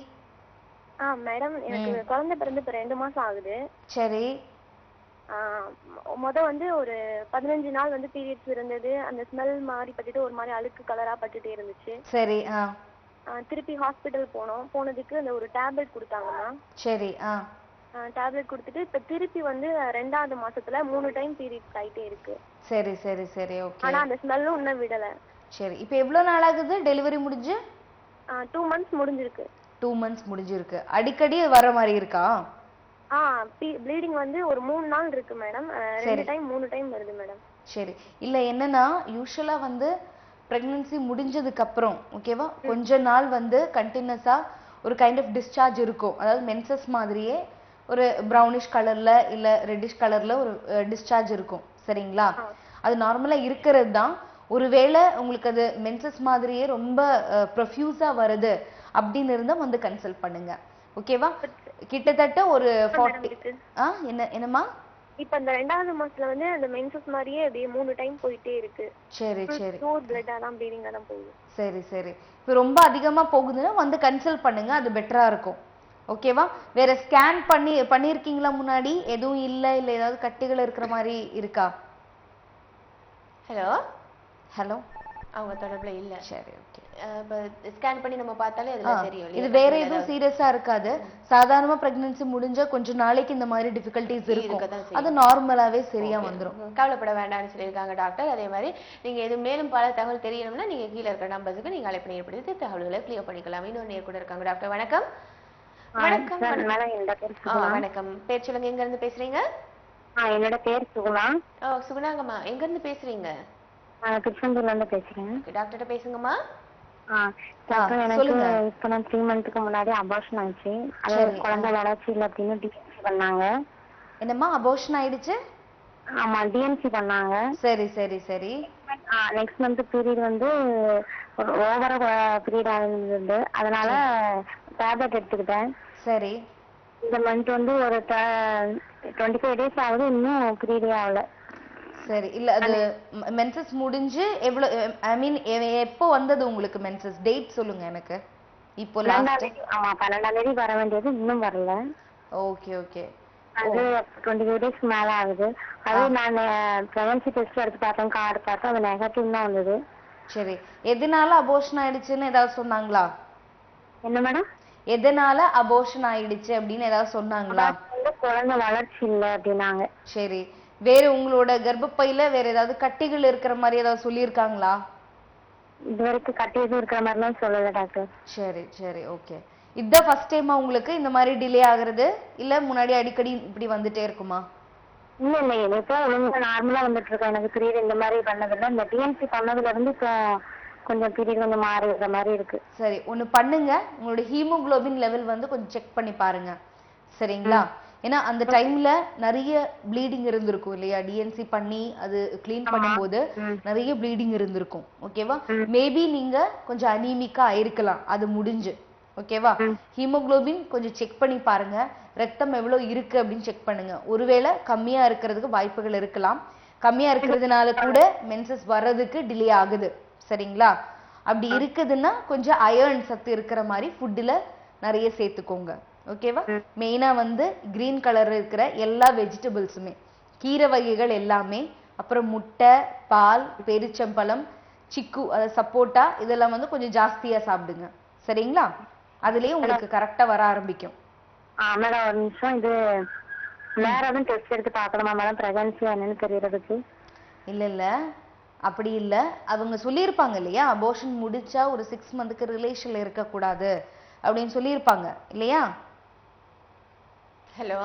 மேடம், எனக்கு குழந்தை பிறந்து இப்ப 2 மாசம் ஆகுது. சரி. வந்து ஒரு 15 நாள் வந்து பீரியட்ஸ் இருந்தது. அந்த ஸ்மெல் மாறி பட்டுட்டு ஒரு மாதிரி அழுக்கு கலரா பட்டுட்டே இருந்துச்சு. சரி. திருப்பி ஹாஸ்பிட்டல் போனதுக்கு அந்த ஒரு டேப்லெட் கொடுத்தாங்கம்மா. சரி. டேப்லெட் கொடுத்துட்டு இப்ப திருப்பி வந்து 2வது மாசத்துல 3 டைம் பீரியட்ஸ் ஆயிட்டே இருக்கு. சரி சரி சரி. ஓகே. ஆனா அந்த ஸ்மெல்லும் இன்னும் விடல. சரி, இப்போ எவ்வளவு நாள் ஆகுது டெலிவரி முடிஞ்சு? 2 மந்த்ஸ் முடிஞ்சிருக்கு. 2 மந்த்ஸ் முடிஞ்சிருக்கு. அடிக்கடி வர மாதிரி இருக்கா? ப்ளீடிங் வந்து ஒரு 3 நாள் இருக்கு மேடம். 2 டைம் 3 டைம் வருது மேடம். சரி, இல்ல என்னன்னா யூசுவலா வந்து பிரெக்னன்சி முடிஞ்சதுக்கு அப்புறம் ஓகேவா கொஞ்ச நாள் வந்து கண்டினியூஸா ஒரு கைண்ட் ஆஃப் டிஸ்சார்ஜ் இருக்கும். அதாவது மென்சஸ் மாதிரியே ஒரு ப்ரௌனிஷ் கலர்ல இல்ல ரெட்டிஷ் கலர்ல ஒரு டிஸ்சார்ஜ் இருக்கும். சரிங்களா? அது நார்மலா இருக்கிறது தான். ஒருவேளை உங்களுக்கு அது மென்சஸ் மாதிரியே ரொம்ப ப்ரொஃப்யூஸா வருது அப்படின்னு இருந்தா வந்து கன்சல்ட் பண்ணுங்க. ஓகேவா? கிட்டத்தட்ட ஒரு 40 என்னமா இப்ப இந்த 2வது மாசத்துல வந்து அந்த மென்சஸ் மாதிரியே அப்படியே 3 டைம் போயிட்டே இருக்கு. சரி சரி. ஸ்டோர் பிளட்டா தான் ப்ளீடிங்கா தான் போகுது. சரி சரி. இப்போ ரொம்ப அதிகமா போகுதுன்னா வந்து கன்சல்ட் பண்ணுங்க, அது பெட்டரா இருக்கும். ஓகேவா? வேற ஸ்கேன் பண்ணிருக்கீங்களா முன்னாடி? எதுவும் இல்ல ஏதாவது கட்டிகள் இருக்கிற மாதிரி இருக்கா? ஹலோ ஹலோ, அவங்க தொடர்புல இல்ல. சரி ஓகே. இப்ப ஸ்கேன் பண்ணி நம்ம பார்த்தாலே அதுல தெரியும். இது வேற எதுவும் சீரியஸா இருக்காது. சாதாரணமா பிரெக்னன்சி முடிஞ்ச கொஞ்ச நாளைக்கு இந்த மாதிரி டிஃபிகல்ட்டிஸ் இருக்கும். அது நார்மலாவே சரியா வந்துரும். கவலைப்பட வேண்டாம்னு சொல்லியிருக்காங்க டாக்டர். அதே மாதிரி நீங்க எது மேலும் பல தகவல் தெரியணும்னா நீங்க கீழே இருக்கிற நம்பருக்கு நீங்க அழைப்பு ஏற்படுத்தி தகவல்களை கிளியர் பண்ணிக்கலாம். இன்னொரு நேர் கூட இருக்காங்க. டாக்டர் வணக்கம். வணக்கம். வணக்கம், பேர் சொல்லுங்க, எங்க இருந்து பேசுறீங்க? என்னோட பேர் சுகுணா. சுகுணாங்கம்மா, எங்க இருந்து பேசுறீங்க? திருச்செந்தூர்ல இருந்து பேசுறேன். டாக்டர்கிட்ட பேசுங்கம்மா. எனக்கு இப்ப நான் 3 மந்த்க்கு முன்னாடி அபார்ஷன் ஆயிடுச்சு. அது குழந்தை வளர்ச்சி இல்ல அப்படின்னு டிஎன்சி பண்ணாங்க. என்னம்மா அபார்ஷன் ஆயிடுச்சு? ஆமா, டிஎன்சி பண்ணாங்க. சரி சரி சரி. நெக்ஸ்ட் மந்த் பீரியட் வந்து ஓவரா பீரியட் ஆயிருந்தது. அதனால டேப்லெட் எடுத்துக்கிட்டேன். சரி. இந்த மந்த் வந்து ஒரு 25 days ஆகுது, இன்னும் பீரியடே ஆகல. சரி, இல்ல அது மென்சஸ் முடிஞ்சு எவ்வளவு ஐ மீன் எப்போ வந்தது உங்களுக்கு மென்சஸ்? டேட் சொல்லுங்க எனக்கு. இப்போ லாஸ்ட் 12ஆம் தேதி வர வேண்டியது, இன்னும் வரல. Okay okay. அது 25 days மேல ஆகுது. அது நான் பிரெக்னன்சி டெஸ்ட் எடுத்து பார்த்தேன், கார்டு பார்த்தேன், அது நெகட்டிவ் தான் வந்தது. சரி, எதனால அபார்ஷன் ஆயிடுச்சுன்னு ஏதாவது சொன்னாங்களா? என்ன மேடம்? எதனால அபார்ஷன் ஆயிடுச்சு அப்படின்னு ஏதாவது சொன்னாங்களா? குழந்தை வளர்ச்சி இல்ல அப்படின்னாங்க. சரி, வேற உங்களோட கர்ப்பப்பையில வேற ஏதாவது கட்டிகள் இருக்கிற மாதிரி ஏதாவது சொல்லியிருக்காங்களா? இதுவரைக்கும் கட்டி எதுவும் இருக்கிற மாதிரிலாம் சொல்லல டாக்டர். சரி சரி ஓகே. இதுதான் ஃபர்ஸ்ட் டைமா உங்களுக்கு இந்த மாதிரி டிலே ஆகுறது இல்ல முன்னாடி அடிக்கடி இப்படி வந்துட்டே இருக்குமா? இல்ல இல்ல இப்போ ஒழுங்கா நார்மலா வந்துட்டு இருக்கேன். எனக்கு பீரியட் இந்த மாதிரி பண்ணதில்லை. இந்த டிஎன்சி பண்ணதுல இருந்து இப்போ கொஞ்சம் பீரியட் கொஞ்சம் மாறுற மாதிரி இருக்கு. சரி, ஒண்ணு பண்ணுங்க, உங்களோட ஹீமோகுளோபின் லெவல் வந்து கொஞ்சம் செக் பண்ணி பாருங்க. சரிங்களா? ஏன்னா அந்த டைம்ல நிறைய ப்ளீடிங் இருந்திருக்கும் இல்லையா? டிஎன்சி பண்ணி அது கிளீன் பண்ணும்போது நிறைய ப்ளீடிங் இருந்திருக்கும். ஓகேவா? மேபி நீங்க கொஞ்சம் அனீமிக்கா ஆயிருக்கலாம் அது முடிஞ்சு. ஓகேவா? ஹீமோகுளோபின் கொஞ்சம் செக் பண்ணி பாருங்க, ரத்தம் எவ்வளவு இருக்கு அப்படின்னு செக் பண்ணுங்க. ஒருவேளை கம்மியா இருக்கிறதுக்கு வாய்ப்புகள் இருக்கலாம். கம்மியா இருக்கிறதுனால கூட மென்சஸ் வர்றதுக்கு டிலே ஆகுது. சரிங்களா? அப்படி இருக்குதுன்னா கொஞ்சம் அயர்ன் சத்து இருக்கிற மாதிரி ஃபுட்ல நிறைய சேர்த்துக்கோங்க. ஓகேவா? மெயினா வந்து கிரீன் கலர் இருக்கிற எல்லா வெஜிடபிள்ஸுமே, கீரை வகைகள் எல்லாமே, அப்புறம் முட்டை, பால், பெரிச்சம்பழம், சிக்கு, அதாவது சப்போட்டா, இதெல்லாம் வந்து கொஞ்சம் ஜாஸ்தியா சாப்பிடுங்க. சரிங்களா? அதுலயே உங்களுக்கு கரெக்டா வர ஆரம்பிக்கும். மேடம் ஒரு நிமிஷம், இது வேற எதுவும் டெஸ்ட் எடுத்து பார்க்கணுமா மேடம் பிரெக்னன்சி என்னன்னு தெரியறதுக்கு? இல்ல அப்படி இல்ல, அவங்க சொல்லியிருப்பாங்க இல்லையா, அபோர்ஷன் முடிச்சா ஒரு 6 மந்த்க்கு ரிலேஷன்ல இருக்கக்கூடாது அப்படின்னு சொல்லியிருப்பாங்க இல்லையா? ஹலோ,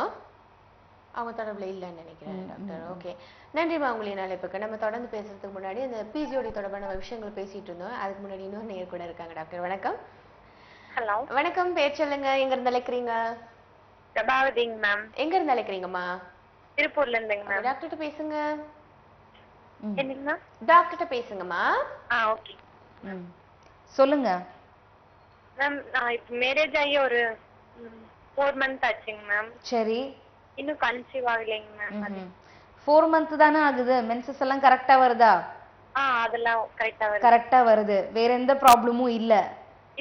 அவங்க தொடர்புல இல்லைன்னு நினைக்கிறேன் டாக்டர். ஓகே, நன்றிமா உங்களின் அழைப்புக்கு. நம்ம தொடர்ந்து பேசுறதுக்கு முன்னாடி அந்த பிசிஓடி தொடர்பான விஷயங்கள் பேசிட்டு இருந்தோம். அதுக்கு முன்னாடி இன்னொரு நேயர் கூட இருக்காங்க. டாக்டர் வணக்கம். ஹலோ வணக்கம், பேர் சொல்லுங்க, எங்க இருந்து அழைக்கிறீங்க? பிரபாவதிங்க மேம். எங்க இருந்து அழைக்கிறீங்கம்மா? திருப்பூர்ல இருந்துங்க மேம். டாக்டர்கிட்ட பேசுங்க. என்னங்கம்மா? டாக்டர்கிட்ட பேசுங்கம்மா. ஓகே சொல்லுங்க மேம். நான் இப்போ மேரேஜ் ஆகி ஒரு 4 மந்த் ஆச்சுங்க மேம். சரி, இன்னும் கன்சீவ் ஆகலைங்க மேம். 4 மந்த் தானே ஆகுது. மென்சஸ் எல்லாம் கரெக்டா வருதா? அதெல்லாம் கரெக்டா வருது. கரெக்டா வருது, வேற எந்த ப்ராப்ளமும் இல்ல?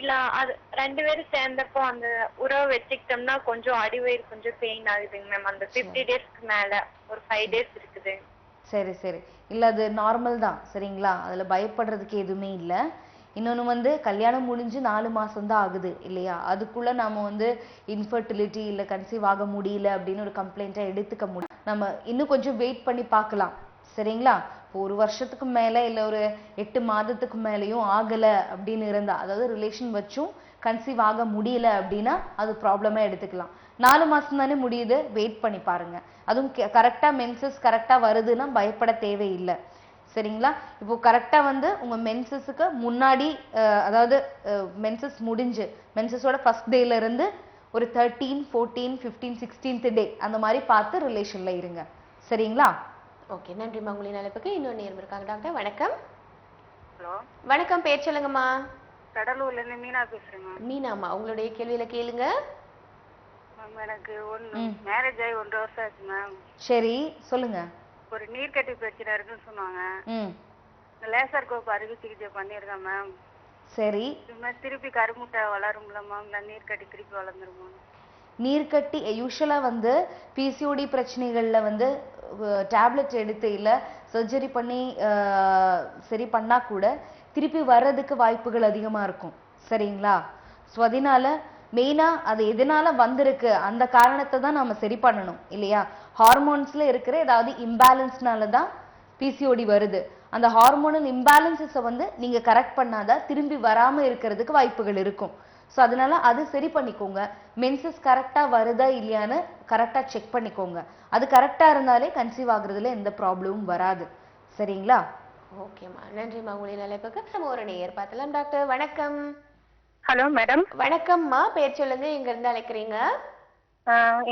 இல்ல, அது 2 பேரும் சேர்ந்தப்போ அந்த உறவு வச்சுக்கிட்டோம்னா கொஞ்சம் அடிவயிறு கொஞ்சம் பெயின் ஆகுதுங்க மேம். அந்த 50 டேஸ்க்கு மேல ஒரு 5 டேஸ் இருக்குது. சரி சரி, இல்ல அது நார்மல் தான். சரிங்களா? அதுல பயப்படுறதுக்கு எதுவுமே இல்ல. இன்னொன்னு வந்து கல்யாணம் முடிஞ்சு 4 மாசம் தான் ஆகுது இல்லையா? அதுக்குள்ள நாம வந்து இன்ஃபர்டிலிட்டி இல்ல கன்சீவ் ஆக முடியல அப்படின்னு ஒரு கம்ப்ளைண்ட்டை எடுத்துக்க முடியும். நம்ம இன்னும் கொஞ்சம் வெயிட் பண்ணி பார்க்கலாம். சரிங்களா? இப்போ 1 வருஷத்துக்கு மேல இல்ல ஒரு 8 மாதத்துக்கு மேலயும் ஆகல அப்படின்னு இருந்தா, அதாவது ரிலேஷன் வச்சும் கன்சீவ் ஆக முடியல அப்படின்னா அது ப்ராப்ளமா எடுத்துக்கலாம். 4 மாசம் தானே முடியுது, வெயிட் பண்ணி பாருங்க. அதுவும் கரெக்டா மென்சஸ் கரெக்டா வருதுன்னா பயப்பட தேவையில்லை. சரிங்களா? இப்போ கரெக்டா வந்து உங்க மென்சஸுக்கு முன்னாடி, அதாவது மென்சஸ் முடிஞ்சு மென்சஸோட ஃபர்ஸ்ட் டேல இருந்து ஒரு 13, 14, 15, 16th டே அந்த மாதிரி பார்த்து ரிலேஷன்ல இருங்க. சரிங்களா? ஓகே, நன்றிமா உங்களின் அழைப்புக்கு. இன்னொரு நேரம் இருக்காங்க. டாக்டர் வணக்கம். ஹலோ வணக்கம், பேர் சொல்லுங்கம்மா. கடலூர்ல இருந்து மீனா பேசுறேங்க. மீனாம்மா, உங்களுடைய கேள்வியில கேளுங்க. மேம் எனக்கு மேரேஜ் ஆகி 1 வருஷம் ஆச்சு மேம். சரி, சொல்லுங்க. ஒரு நீர்க்கட்டி பிரச்சனை இருக்குன்னு சொன்னாங்க. லேசர் கோப்பு அறுவை சிகிச்சை பண்ணிருக்கேன் மேம். சரி, திருப்பி கருமுட்டை வளரும்ல மேம்? இந்த நீர்க்கட்டி திருப்பி வளர்ந்துருமா? நீர்க்கட்டி யூஸ்வலா வந்து பிசிஓடி பிரச்சனைகள்ல வந்து டேப்லெட் எடுத்து இல்ல சர்ஜரி பண்ணி சரி பண்ணா கூட திருப்பி வர்றதுக்கு வாய்ப்புகள் அதிகமா இருக்கும். சரிங்களா? ஸோ அதனால மெயினா அது எதனால வந்திருக்கு அந்த காரணத்தை தான் நாம சரி பண்ணணும் இல்லையா? ஹார்மோன்ஸ்ல இருக்கிற ஏதாவது இம்பேலன்ஸ்னால தான் பிசிஓடி வருது. அந்த ஹார்மோனல் இம்பேலன்ஸஸை வந்து நீங்க கரெக்ட் பண்ணாதான் திரும்பி வராம இருக்கிறதுக்கு வாய்ப்புகள் இருக்கும். ஸோ அதனால அது சரி பண்ணிக்கோங்க. மென்சஸ் கரெக்டா வருதா இல்லையான்னு கரெக்டா செக் பண்ணிக்கோங்க. அது கரெக்டா இருந்தாலே கன்சீவ் ஆகுறதுல எந்த ப்ராப்ளமும் வராது. சரிங்களா? ஓகேம்மா, நன்றிம்மா உங்களின் அழைப்புக்கு. நம்ம ஒரு நேயர் பார்த்தலாம். டாக்டர் வணக்கம். Hello madam. வணக்கம்மா, பேர் சொல்லுங்க, எங்க இருந்து அழைக்கிறீங்க?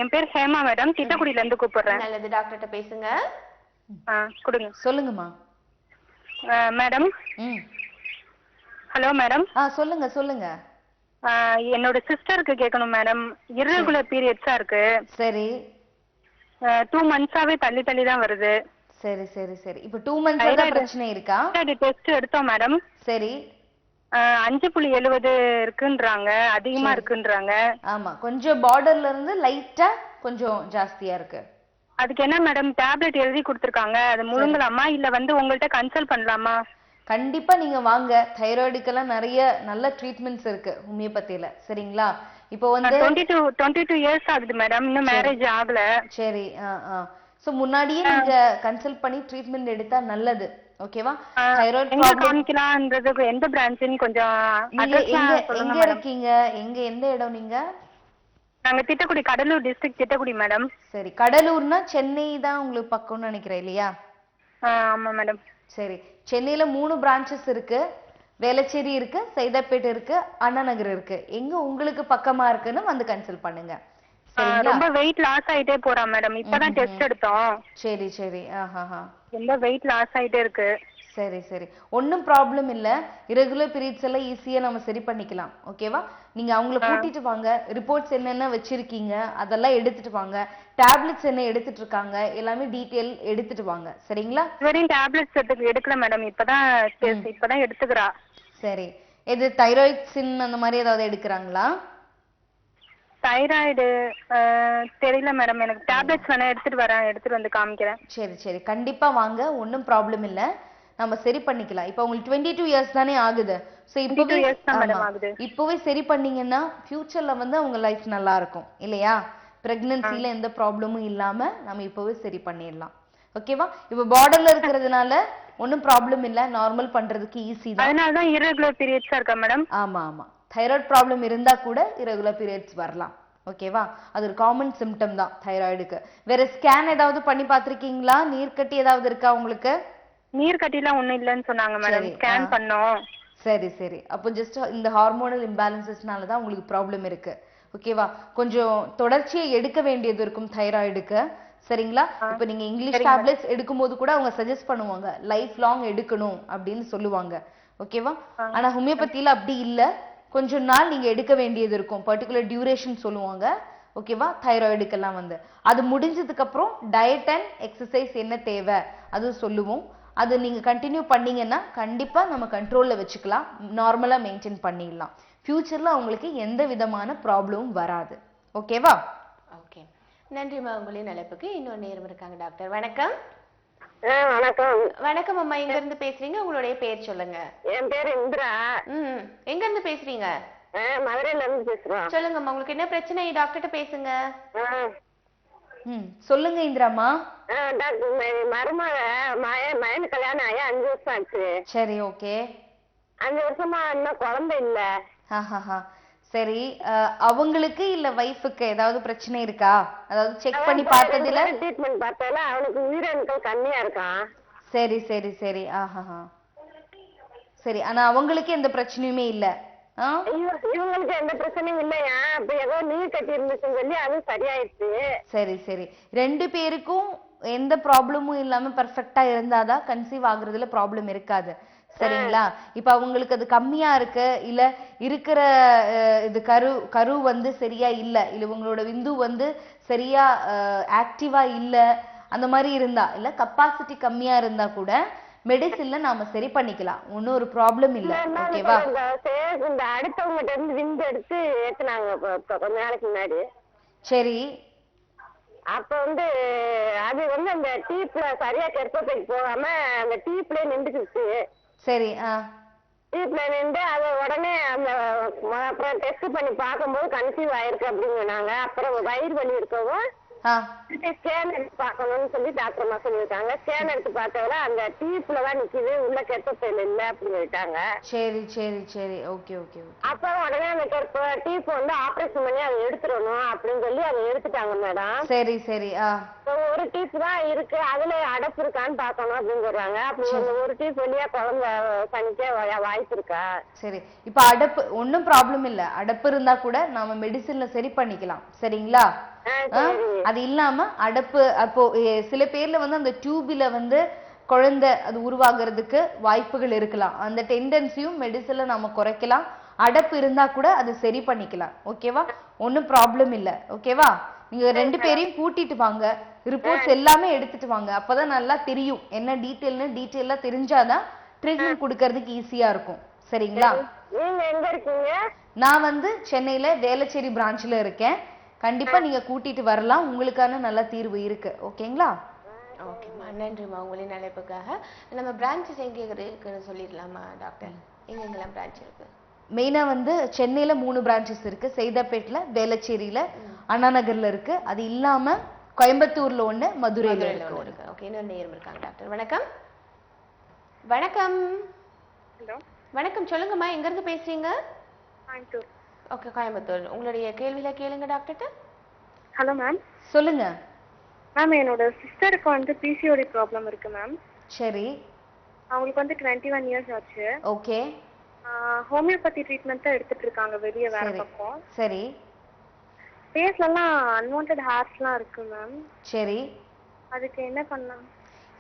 என் பேர் ஹேமா மேடம், திட்டக்குடியில இருந்து கூப்பிடுறேன். நல்லது, டாக்டர்கிட்ட பேசுங்க. கொடுங்க. சொல்லுங்கம்மா. மேடம். Hello madam. சொல்லுங்க சொல்லுங்க. என்னோட சிஸ்டருக்கு கேட்கணும் மேடம். இர்ரெகுலர் பீரியட்ஸா இருக்கு. சரி. 2 மந்த்ஸாவே தள்ளி தள்ளி தான் வருது. சரி சரி சரி, இப்போ 2 மந்த்ஸ் பிரச்சனை இருக்கா? டெஸ்ட் எடுத்தோம் மேடம். சரி. 5.70 இருக்குன்றாங்க, அதிகமா இருக்குன்றாங்க. ஆமா, கொஞ்சம் பார்டர்ல இருந்து லைட்டா கொஞ்சம் ஜாஸ்தியா இருக்கு. அதுக்கு என்ன மேடம் டேப்லெட் எழுதி கொடுத்துருக்காங்க, அது முழுங்கலாமா இல்ல வந்து உங்கள்ட்ட கன்சல்ட் பண்ணலாமா? கண்டிப்பா நீங்க வாங்க. தைராய்டுக்கெல்லாம் நிறைய நல்ல ட்ரீட்மெண்ட்ஸ் இருக்கு ஹோமியோபதியில. சரிங்களா? இப்போ வந்து 22 இயர்ஸ் ஆகுது மேடம், இன்னும் மேரேஜ் ஆகல. சரி. சோ முன்னாடியே நீங்க கன்சல்ட் பண்ணி ட்ரீட்மெண்ட் எடுத்தா நல்லது. ஓகேவா? தைராய்டு எங்க காமிக்கலாம்ன்றதுக்கு எந்த பிரான்ச்னு கொஞ்சம் அட்ரஸ் சொல்லுங்க எங்க மேடம். இருக்கீங்க? எந்த இடம் நீங்க? நாங்க திட்டக்குடி, கடலூர் டிஸ்ட்ரிக்ட் திட்டக்குடி மேடம். சரி, கடலூர்னா சென்னை தான் உங்களுக்கு பக்கம்னு நினைக்கிறேன் இல்லையா? ஆமா மேடம். சரி, சென்னையில 3 பிரான்ச்சஸ் இருக்கு. வேளச்சேரி இருக்கு, சைதாப்பேட்டை இருக்கு, அண்ணா நகர் இருக்கு. எங்க உங்களுக்கு பக்கமா இருக்குன்னு வந்து கன்சல்ட் பண்ணுங்க. சரிங்களா? ரொம்ப வெயிட் லாஸ் ஆயிட்டே போறா மேடம். இப்பதான் டெஸ்ட் எடுத்தோம். சரி சரி. ஆஹாஹா. ரொம்ப வெயிட் லாஸ் ஆயிட்டே இருக்கு. சரி சரி, ஒன்றும் ப்ராப்ளம் இல்லை. இரகுலர் பீரியட்ஸ் எல்லாம் ஈஸியாக நம்ம சரி பண்ணிக்கலாம். ஓகேவா? நீங்க அவங்கள கூட்டிட்டு வாங்க. ரிப்போர்ட்ஸ் என்னென்ன வச்சிருக்கீங்க அதெல்லாம் எடுத்துட்டு வாங்க. டேப்லெட்ஸ் என்ன எடுத்துட்டு இருக்காங்க எல்லாமே டீட்டெயில் எடுத்துட்டு வாங்க. சரிங்களா? வெறும் டேப்லெட்ஸ் எடுக்கல மேடம். இப்பதான் எடுத்துக்கிறா. சரி, இது தைராய்ட்ஸின் அந்த மாதிரி ஏதாவது எடுக்கிறாங்களா? தைராய்டு தெரியல மேடம். எனக்கு டேப்லெட்ஸ் வேணா எடுத்துட்டு வந்து காமிக்கிறேன். சரி சரி, கண்டிப்பா வாங்க. ஒன்றும் ப்ராப்ளம் இல்லை, நம்ம சரி பண்ணிக்கலாம். இப்போ உங்களுக்கு 22 இயர்ஸ் தானே ஆகுது. ஸோ இப்போவே சரி பண்ணீங்கன்னா ஃபியூச்சர்ல வந்து உங்க லைஃப் நல்லா இருக்கும் இல்லையா? பிரெக்னன்சில எந்த ப்ராப்ளமும் இல்லாம நம்ம இப்போவே சரி பண்ணிடலாம். ஓகேவா? இப்போ பார்டர்ல இருக்கிறதுனால ஒன்றும் ப்ராப்ளம் இல்லை, நார்மல் பண்றதுக்கு ஈஸி தான். அதனால தான் irregular periods இருக்கா மேடம்? ஆமா ஆமா, தைராய்டு ப்ராப்ளம் இருந்தா கூட இரகுலர் பீரியட்ஸ் வரலாம். ஓகேவா? அது ஒரு காமன் சிம்டம் தான் தைராய்டுக்கு. வேற ஸ்கேன் ஏதாவது பண்ணி பார்த்திருக்கீங்களா? நீர்க்கட்டி ஏதாவது இருக்கா உங்களுக்கு? நீர்க்கட்டிலாம் ஒண்ணும் இல்லைன்னு சொன்னாங்க மேடம். ஸ்கேன் பண்ணோம். சரி சரி, அப்போ ஜஸ்ட் இந்த ஹார்மோனல் இம்பேலன்சஸ்னால தான் உங்களுக்கு ப்ராப்ளம் இருக்கு. ஓகேவா? கொஞ்சம் தொடர்ச்சியை எடுக்க வேண்டியது இருக்கும் தைராய்டுக்கு. சரிங்களா? இப்போ நீங்க இங்கிலீஷ் டேப்லெட்ஸ் எடுக்கும்போது கூட அவங்க சஜஸ்ட் பண்ணுவாங்க லைஃப் லாங் எடுக்கணும் அப்படின்னு சொல்லுவாங்க. ஓகேவா? ஆனா ஹோமியோபதியில அப்படி இல்ல, கொஞ்ச நாள் நீங்க எடுக்க வேண்டியது இருக்கும். பர்டிகுலர் டியூரேஷன் சொல்லுவாங்க. ஓகேவா? தைராய்டுக்கெல்லாம் வந்து அது முடிஞ்சதுக்கு அப்புறம் டயட் அண்ட் எக்ஸசைஸ் என்ன தேவை அது சொல்லுவோம். அது நீங்க கண்டினியூ பண்ணீங்கன்னா கண்டிப்பா நம்ம கண்ட்ரோல்ல வச்சுக்கலாம், நார்மலா மெயின்டைன் பண்ணிடலாம். ஃபியூச்சர்ல உங்களுக்கு எந்த விதமான ப்ராப்ளமும் வராது. ஓகேவா? ஓகே, நன்றிம்மா. உங்களின் அழைப்புக்கு இன்னொரு நேரம் இருக்காங்க. டாக்டர் வணக்கம். வணக்கம். வணக்கம் அம்மா, எங்க இருந்து பேசுறீங்க? உங்களுடைய பேர் சொல்லுங்க. என் பேர் இந்திரா. எங்க இருந்து பேசுறீங்க? மதுரையில இருந்து பேசுறோம். சொல்லுங்கம்மா, உங்களுக்கு என்ன பிரச்சனை? டாக்டர்கிட்ட பேசுங்க. சொல்லுங்க இந்திராமா. டாக்டர், மருமக மயனு கல்யாணம் ஆகி 5 வருஷம் ஆச்சு. சரி, ஓகே. 5 வருஷமா இன்னும் குழந்தை இல்ல. சரி, அவங்களுக்கு இல்ல வைஃபுக்கு ஏதாவது பிரச்சனை இருக்கா? அதாவது செக் பண்ணி பார்த்ததுல ட்ரீட்மெண்ட் பார்த்தால அவனுக்கு உயிரணுக்கள் கம்மியா இருக்கான். சரி சரி சரி. சரி, ஆனா அவங்களுக்கு எந்த பிரச்சனையுமே இல்ல. இவங்களுக்கு எந்த பிரச்சனையும் இல்லையா? அப்ப ஏதோ நீர் கட்டி இருந்துச்சுன்னு சொல்லி அது சரியாயிடுச்சு. சரி சரி, 2 பேருக்கும் எந்த ப்ராப்ளமும் இல்லாம பெர்ஃபெக்ட்டா இருந்தாதான் கன்சீவ் ஆகுறதுல ப்ராப்ளம் இருக்காது. சரிங்களா? இப்ப அவங்களுக்கு அது கம்மியா இருக்கு, இல்ல இருக்கிற இது கரு வந்து சரியா இல்ல இவங்களோட விந்து வந்து சரியா ஆக்டிவா இல்ல, அந்த மாதிரி இருந்தா, இல்ல கெப்பாசிட்டி கம்மியா இருந்தா கூட மெடிசின்ல நாம சரி பண்ணிக்கலாம். ஒன்னும் ஒரு ப்ராப்ளம் இல்ல. ஓகேவா? இந்த அடுத்தவங்கிட்ட இருந்து விந்து எடுத்து ஏத்துனாங்க கொஞ்ச நாளைக்கு முன்னாடி. சரி, அப்ப வந்து அது வந்து அந்த டீப்ல சரியா கர்ப்பப்பைக்கு போகாம அந்த டீப்ல நின்றுச்சு. சரி. டீப்ல நின்று அது உடனே அந்த அப்புறம் டெஸ்ட் பண்ணி பார்க்கும்போது கன்சீவ் ஆயிருக்கு அப்படின்னு சொன்னாங்க. அப்புறம் வயிறு வலி இருக்கவும் ஸ்கேன் எடுத்து பார்க்கணும்னு சொல்லி டாக்டர் அம்மா சொல்லியிருக்காங்க. ஸ்கேன் எடுத்து பார்த்தவரை அந்த டீப்ல தான் நிக்குது, உள்ள கர்ப்பப்பையில இல்ல அப்படின்னு சொல்லிட்டாங்க. சரி சரி சரி, ஓகே ஓகே. அப்ப உடனே அந்த டீப் வந்து ஆபரேஷன் பண்ணி அதை எடுத்துடணும் அப்படின்னு சொல்லி அதை எடுத்துட்டாங்க மேடம். சரி சரி. ஒரு டீப் தான் இருக்கு, அதுல அடப்பு இருக்கான்னு பாக்கணும் அப்படின்னு சொல்றாங்க. அப்படி ஒரு டீப் வழியா குழந்தை தனிக்க வாய்ப்பு இருக்கா? சரி, இப்ப அடப்பு ஒன்னும் ப்ராப்ளம் இல்ல. அடப்பு இருந்தா கூட நாம மெடிசின்ல சரி பண்ணிக்கலாம். சரிங்களா? அது இல்லாம அடப்பு அப்போ சில பேர்ல வந்து அந்த டியூபில வந்து குழந்தை அது உருவாகிறதுக்கு வாய்ப்புகள் இருக்கலாம். அந்த டெண்டன்சியும் மெடிசின்ல நாம குறைக்கலாம். அடப்பு இருந்தா கூட அது சரி பண்ணிக்கலாம். ஓகேவா? ஒன்னும் ப்ராப்ளம் இல்ல. ஓகேவா? நீங்க 2 பேரையும் கூட்டிட்டு வாங்க, ரிப்போர்ட்ஸ் எல்லாமே எடுத்துட்டு வாங்க. அப்பதான் நல்லா தெரியும் என்ன டீட்டெயிலா தெரிஞ்சாதான் ட்ரீட்மெண்ட் கொடுக்கறதுக்கு ஈஸியா இருக்கும். சரிங்களா? நீங்க எங்க இருக்கீங்க? நான் வந்து சென்னையில வேளச்சேரி பிரான்ச்ல இருக்கேன். கண்டிப்பா நீங்க கூட்டிட்டு வரலாம், உங்களுக்கான நல்ல தீர்வு இருக்கு. ஓகேங்களா? ஓகேம்மா, நன்றிம்மா உங்களின் அழைப்புக்காக. நம்ம பிரான்ச்சஸ் எங்க இருக்குன்னு சொல்லிடலாமா டாக்டர்? எங்கெங்கெல்லாம் பிரான்ச் இருக்கு? மெயினா வந்து சென்னையில 3 பிரான்ச்சஸ் இருக்கு. சைதாப்பேட்ல, வேளச்சேரியில, அண்ணா நகர்ல இருக்கு. அது இல்லாம கோயம்புத்தூர்ல ஒண்ணு, மதுரையில இருக்கு. ஓகே, இன்னொரு நேரம் இருக்காங்க. டாக்டர் வணக்கம். வணக்கம். ஹலோ, வணக்கம், சொல்லுங்கம்மா, எங்க இருந்து பேசுறீங்க? கோயம்புத்தூர். ஓகே, கோயம்புத்தூர். உங்களுடைய கேள்வியில கேளுங்க டாக்டர்கிட்ட. Hello ma'am. சொல்லுங்க. மேம், என்னோட சிஸ்டருக்கு வந்து பிசிஓடி ப்ராப்ளம் இருக்கு மேம். சரி. அவங்களுக்கு வந்து 21 இயர்ஸ் ஆச்சு. ஓகே. ஹோமியோபதி ட்ரீட்மெண்ட் தான் எடுத்துட்டு இருக்காங்க வெளியே வேற பக்கம். சரி. ஃபேஸ்லலாம் அன்வான்ட் ஹேர்ஸ்லாம் இருக்கு மேம். சரி. அதுக்கு என்ன பண்ணலாம்?